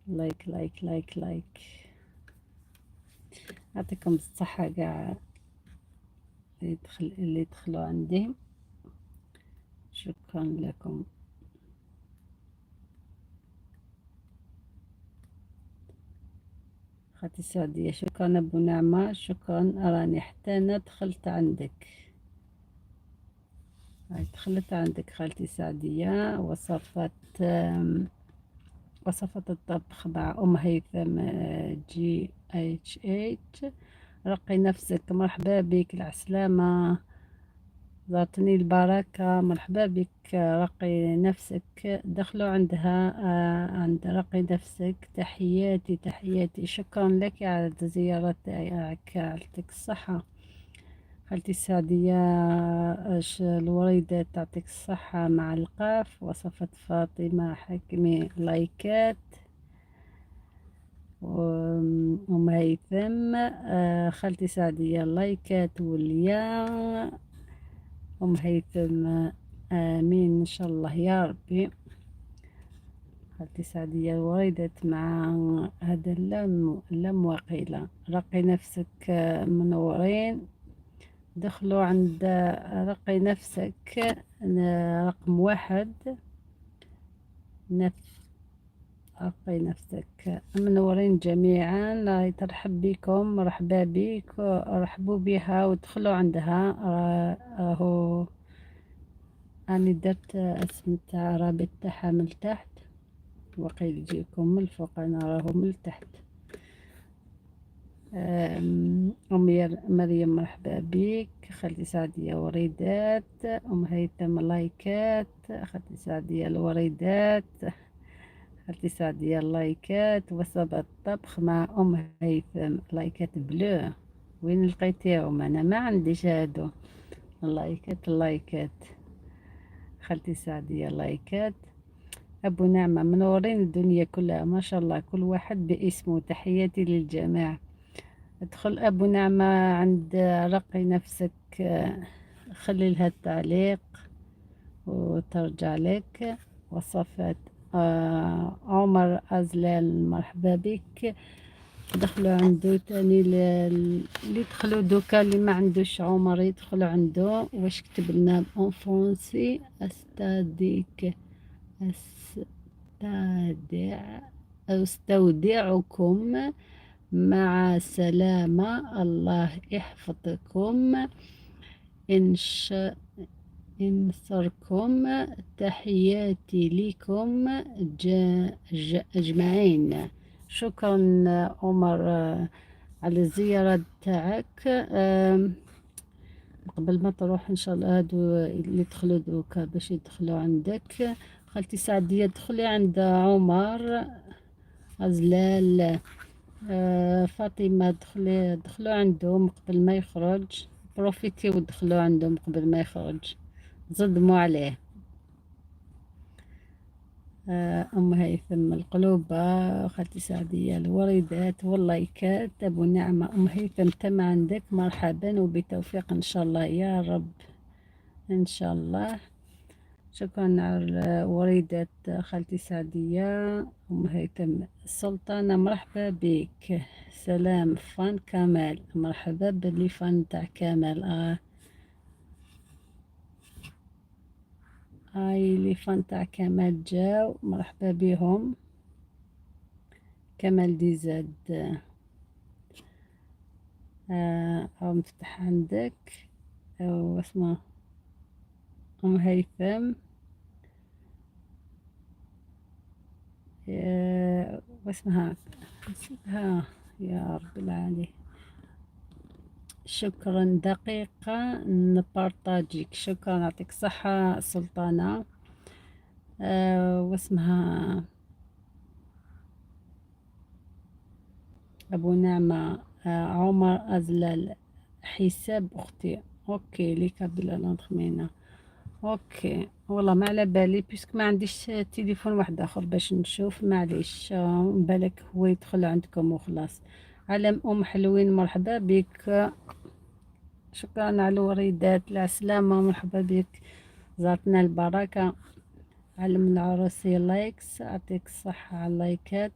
لايك لايك لايك لايك، يعطيكم الصحة قاع اللي يدخلوا عندي. شكرا لكم. خالتي سعدية شكرا. أبو نعمة شكرا. راني حتى أنا دخلت عندك. هاي دخلت عندك خالتي سعدية. وصفة الطبخ مع أم هيثم GHH. رقي نفسك. مرحبا بك العسلامة. ذاتني البركة. مرحبا بك. رقي نفسك. دخلوا عندها عند رقي نفسك. تحياتي تحياتي. شكرا لك على زيارتك. يعطيك الصحة خالتي السعدية. الوريدة تعطيك الصحة مع القاف. وصفة فاطمة حكمي لايكات. وأم هيثم خالتي سعدية لايكات والياء. أم هيثم آمين إن شاء الله يا ربي. خالتي سعدية وردت مع هذا اللم وقيلة. رقي نفسك منورين. دخلوا عند رقي نفسك رقم 1. رقي نفسك منورين جميعا. ترحب بكم. مرحبا بك. رحبوا بها ودخلوا عندها. راهو أنا درت اسم تاع رابط تاعها من تحت. وقيل يجيكم من الفوق. أنا راهو من تحت. مريم مرحبا بك. خالتي سعدية وريدات. أم هيثم لايكات. خالتي سعدية الوريدات. خالتي سعدية اللايكات. وصفة الطبخ مع أم هيثم لايكات بلو. وين لقيتيهم؟ أنا ما عنديش هادو اللايكات. خالتي سعدية لايكات. أبو نعمة منورين الدنيا كلها ما شاء الله. كل واحد باسمه. تحياتي للجميع. ادخل أبو نعمة عند رقي نفسك. خلي لها التعليق وترجع لك. وصفات عمر أزلال مرحبا بك. دخلوا عنده تاني اللي يدخلوا دوكا اللي ما عندوش عمر يدخلوا عنده. واش كتب لنا اون فرونسي؟ استودعكم مع سلامة. الله يحفظكم ينصركم. تحياتي لكم أجمعين. شكرا عمر على الزيارة تاعك. قبل ما تروح ان شاء الله هادو اللي يدخلوا دوكا باش يدخلوا عندك. خالتي سعدية دخلي عند عمر أزلال. فاطمة دخلوا عندهم قبل ما يخرج. بروفيتي ودخلوا عندهم قبل ما يخرج. صدموا عليه. أم هيثم القلوبة. خالتي سعدية الوريدات واللايكات. أبو نعمة. أم هيثم تم عندك. مرحبا وبتوفيق إن شاء الله يا رب إن شاء الله. شكرا على وريدة خالتي سعدية. أم هيثم السلطانة مرحبا بك. سلام فان كمال. مرحبا باللي فان تاع كمال. هاي اللي فان تاع كمال جاو. مرحبا بهم. كمال دي زاد. أو مفتح عندك واسمه أم هيثم. واسمها نسيتها يا رب العالي. شكرا دقيقة نبارطاجيك. شكرا يعطيك صحة سلطانة. واسمها أبو نعمة. عمر أزلال. حساب أختي. أوكي ليك بلا خمينة. أوكي والله ما على بالي بيسك ما عنديش تليفون واحد آخر باش نشوف. معليش بالك هو يدخل عندكم وخلاص. علم أم حلوين مرحبا بك. شكرا على الوريدات العسلامة. مرحبا بك. زارتنا البركة. علم العروسي لايكس. يعطيك الصحة على اللايكات.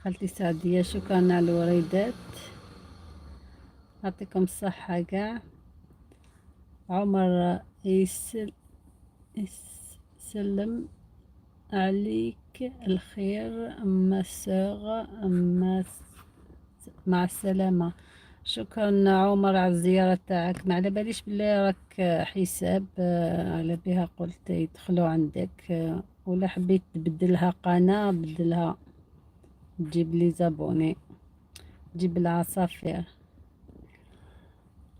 خالتي سعدية شكرا على الوريدات. يعطيكم الصحة قاع. عمر يسلم عليك الخير مساغ مع السلامة. شكرا عمر على الزيارة تاعك. ما على باليش بلي راك حساب على بها قلت يدخلوا عندك ولا حبيت تبدلها قناة بدلها تجيب لي زابوني تجيب العصافير.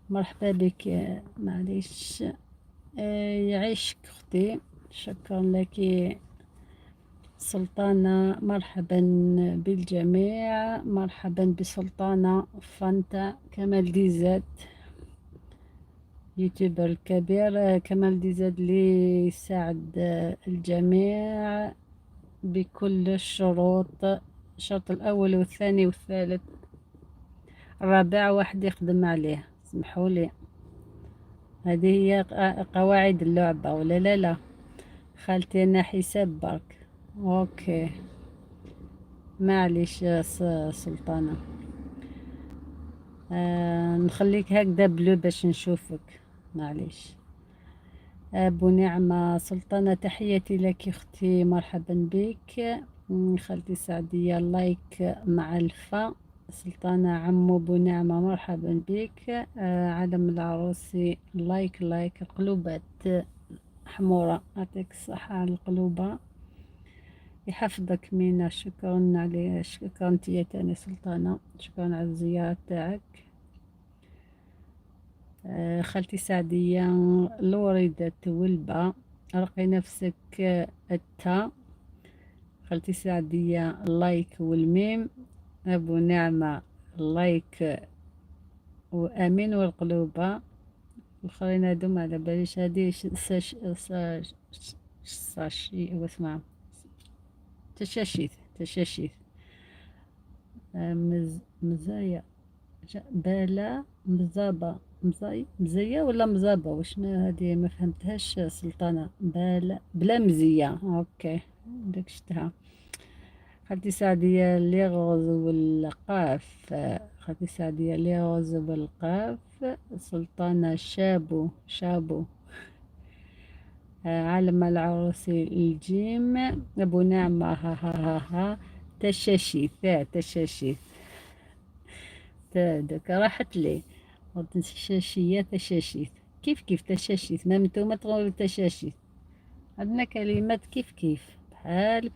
مرحبا بك معليش يعيشك اختي. شكرا لك سلطانة. مرحبا بالجميع. مرحبا بسلطانة فانتا كمال ديزاد يوتيوبر الكبير. كمال ديزاد اللي يساعد الجميع بكل الشروط. الشرط الأول والثاني والثالث الرابع واحد يخدم عليه. اسمحوا لي هذه هي قواعد اللعبة ولا لا لا. خالتي أنا حساب برك. اوكي معليش يا سلطانة. نخليك هكذا بلو باش نشوفك. معليش. أبو نعمة سلطانة تحياتي لك أختي. مرحبا بك. خالتي سعدية لايك مع الفا. سلطانة عمو أبو نعمة مرحبا بك. علم العروسي لايك القلوبات حمورة. يعطيك الصحة على القلوبة يحفظك مينا. شكرا على شكرا انتي تاني سلطانة. شكرا على الزيارة تاعك. خالتي سعدية الوردة ولبة رقي نفسك التا. خالتي سعدية اللايك والميم. أبو نعمة اللايك وأمين والقلوبة. الآخرين هادو ما على باليش. هادي ساشي واسمها تشاشيث مزايا بالا مزابة مزية ولا مزابة وشنا هادي ما فهمتهاش سلطانة. بالا بلا مزية. اوكي داك شتها. خالتي سعدية اللي غوز والقاف. خالتي سعدية اللي غوز والقاف. سلطانة شابو عالم العروسي الجيم. أبو نعمة ها تشاشيث داك راحت لي تشاشية تشاشيث. كيف تشاشيث ما نتوما تقولوا تشاشيث. عندنا كلمات كيف بحال.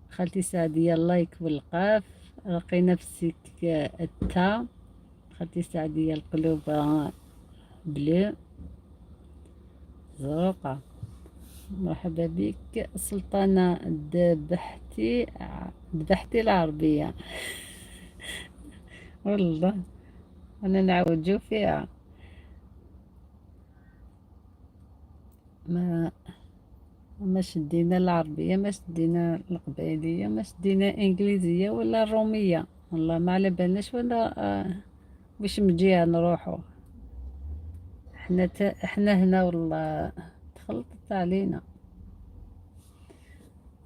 خالتي سعدية اللايك والقاف. رقي نفسك التا. خالتي سعدية القلوب بلو زرقاء. مرحبا بك سلطانة. ذبحتي العربية والله أنا نعوجو فيها. ما شدينا العربية ما شدينا القبايلية ما شدينا إنجليزية ولا الرومية. والله ما على بالناش ولا باش مجيها نروحو. احنا هنا والله تخلطت علينا.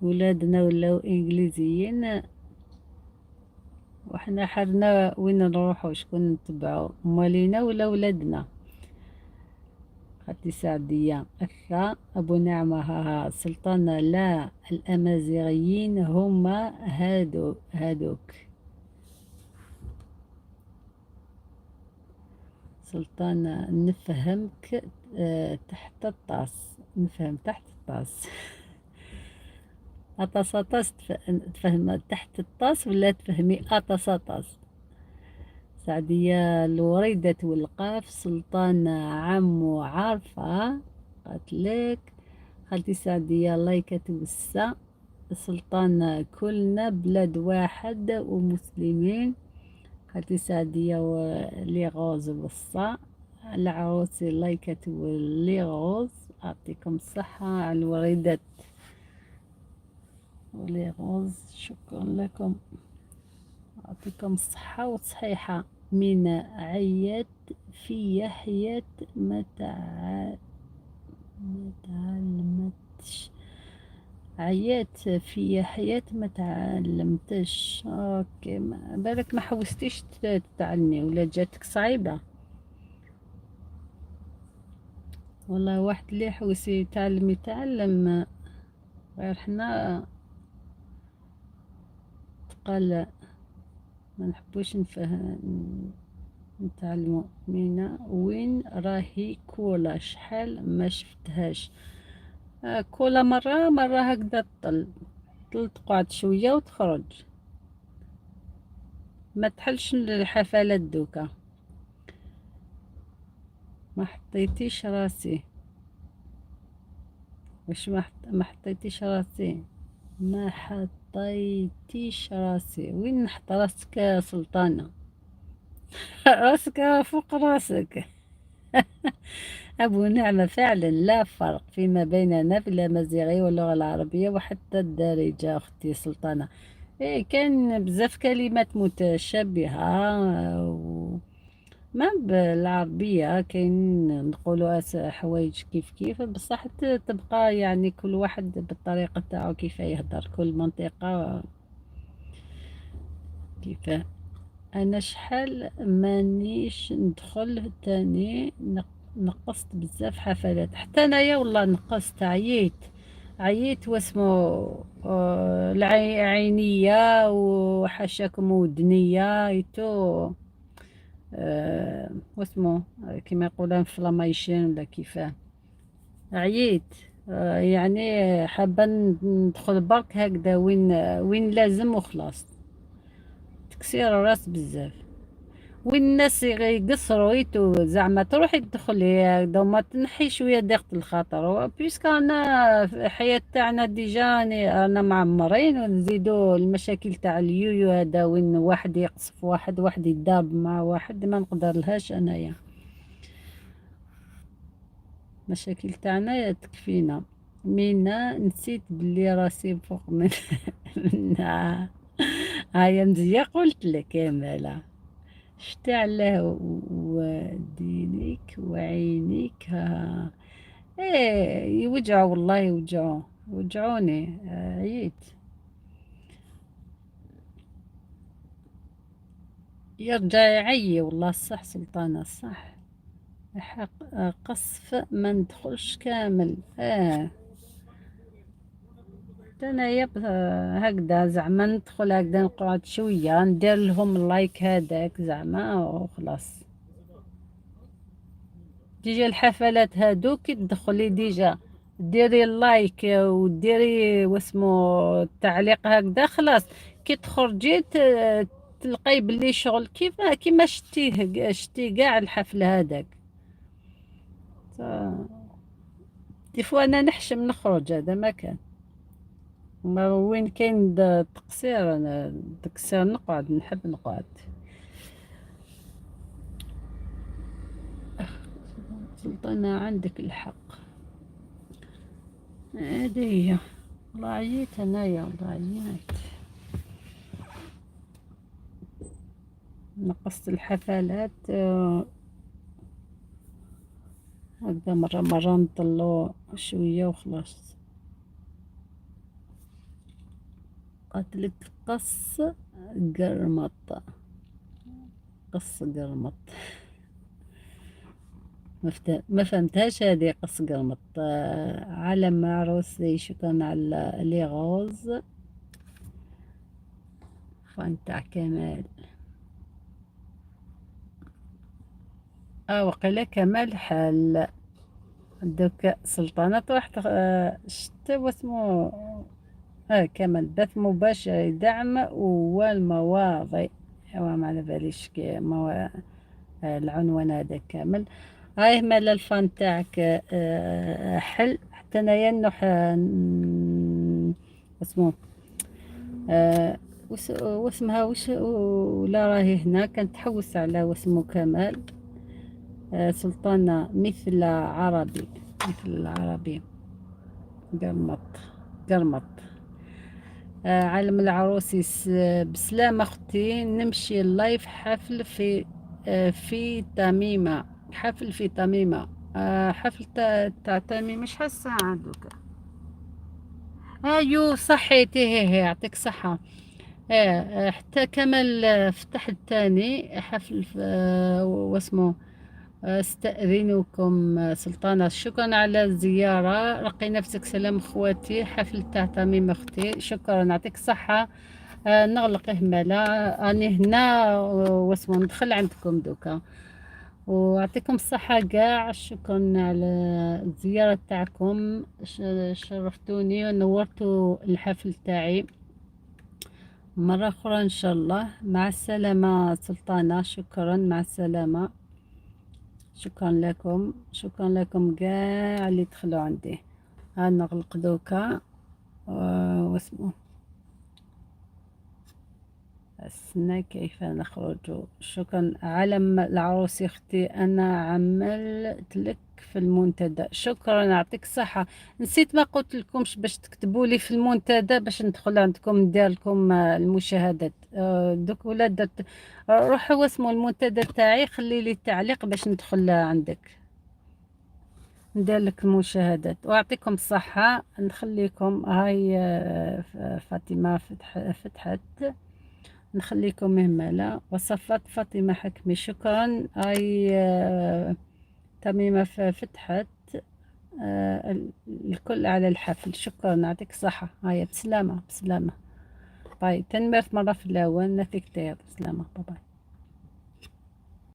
ولادنا ولاو انجليزيين وحنا حرنا وين نروحو شكون نتبعو مالينا ولا ولادنا. خالتي سعدية أخا. أبو نعمة ها سلطانة لا الأمازيغيين هما هادوك. سلطانة نفهمك تحت الطاس. نفهم تحت الطاس. أطاس تفهم تحت الطاس ولا تفهمي أطاس. سعدية الوريدة والقاف. سلطانة عمو عارفة قالتلك. خالتي سعدية لايكة والسا. سلطانة كلنا بلاد واحد ومسلمين. خالتي سعدية واللي غوز والصا. العروسي لايكة واللي غوز. أعطيكم الصحة على الوريدات واللي غوز. شكرا لكم. أعطيكم الصحة والصحيحة. من عيات في حياة ما تعلمتش. عيات في حياة ما تعلمتش. اوكي بالك ما حوستيش تتعلمي ولا جاتك صعيبة. والله واحد اللي يحوس يتعلم غير حنا تقال ما نحبوش نتعلمو مينا وين راهي كولا شحال ما شفتهاش. كولا مرة هكذا تطل تقعد شوية وتخرج، ما تحلش الحفلات دوكا. ما حطيتيش راسي، واش ما حطيتيش راسي، ما حطيتيش راسي، وين نحط راسك يا سلطانة؟ راسك فوق راسك. أبو نعمة، فعلا لا فرق فيما بيننا في الأمازيغية واللغة العربية وحتى الدارجة أختي سلطانة. إيه، كان بزاف كلمات متشابهة ما بالعربية كاين نقولوا حوايج كيف بصح تبقى يعني كل واحد بالطريقة تاعو كيف يهدر، كل منطقة كيف. انا شحال مانيش ندخل تاني، نقصت بزاف حفلات حتى انايا والله نقصت، عييت واسمو العينية وحاشاكم ودنية ايتو واسمو كيما يقولون فلامايشن ولا كيفاه. عييت يعني حابة ندخل برك هكذا وين لازم وخلاص، تكسير الراس بزاف. وين الناس يقصروا يتو زعما تروحي تدخلي هكذا وما تنحي شوية ضيقة الخاطر، بيسك انا في الحياة تاعنا ديجا انا معمرين، ونزيدو المشاكل تاع اليويو هذا وين واحد يقصف واحد يضارب مع واحد، ما نقدر لهاش انايا. مشاكل تاعنا تكفينا. مينا نسيت بلي راسي فوق من هاي مزية قلت لك يا مالا، شتي علاه ودينيك وعينيك ايه يوجعوا والله، يوجعوني عييت. يرجع يعي والله، صح سلطانة صح. حق قصف ما ندخلش كامل انا هكذا زعما ندخل هكذا نقعد شوية ندير لهم لايك هذاك زعما وخلاص. تيجي الحفلات هادو كي تدخلي ديجا ديري اللايك وديري واسمو التعليق هكذا خلاص. كي تخرجي تلقاي بلي شغل كيما شتي كاع الحفلة هذاك. ديفوا انا نحشم نخرج، هذا ما كان ما وين كاين تقصير، انا تقصير نقعد نحب نقعد. سلطانة عندك الحق، هذه هي. والله عييت انايا، والله عييت، نقصت الحفلات هكذا مرة نطلو شوية وخلاص. قتلك قص قرمط، قص قرمط ما فهمتهاش هذه. قص قرمط علم عروسي، شكرا على لي غوز فان تاع كمال. وقيلا كمال حال دوك سلطانة تروح شتا واسمو كمال بث مباشر يدعم والمواضيع، ما على باليش العنوان هذا كامل. هاي مال الفان تاعك حل حتى انايا نروح اسمه واسمها ولا راهي هنا كانت تحوس على واسمه كمال. سلطانة مثل عربي، مثل العربي قرمط قرمط. عالم العروسي بسلامة أختي، نمشي اللايف حفل في تميمة، حفل في تميمة. حفل تاع تميمة شحال الساعة دوكا؟ ايو صحيتي، هي يعطيك صحة. حتى كمال فتح التاني حفل واسمه استأذنكم سلطانة، شكرا على الزيارة. رقي نفسك، سلام خواتي، حفل تاع تميم اختي، شكرا يعطيك الصحة. نغلق إهمالة، راني هنا واسمو ندخل عندكم دوكا، ويعطيكم الصحة كاع. شكرا على الزيارة تاعكم، شرفتوني ونورتوا الحفل تاعي. مرة أخرى إن شاء الله. مع السلامة سلطانة، شكرا، مع السلامة. شكرا لكم، شكرا لكم كاع اللي دخلوا عندي. نغلق دوكا واسمو أثناء كيف نخرج. شكرا. علم العروس اختي، انا عملت لك في المنتدى، شكرا يعطيك الصحة. نسيت ما قلت لكمش باش تكتبوا لي في المنتدى باش ندخل عندكم ندير لكم المشاهدات. دوك ولا درت. روحوا اسمه المنتدى تاعي، خلي لي تعليق باش ندخل عندك ندير لك المشاهدات. ويعطيكم الصحة. نخليكم هاي فاطمة فتحت، نخليكم مهملة. وصفت فاطمة حكمي، شكرا. هاي تميمة فتحت. الكل على الحفل، شكرا يعطيك الصحة. هاي بسلامة بسلامة. باي، تنمرت مرة في الأول نفيك تير. بسلامة، باي باي.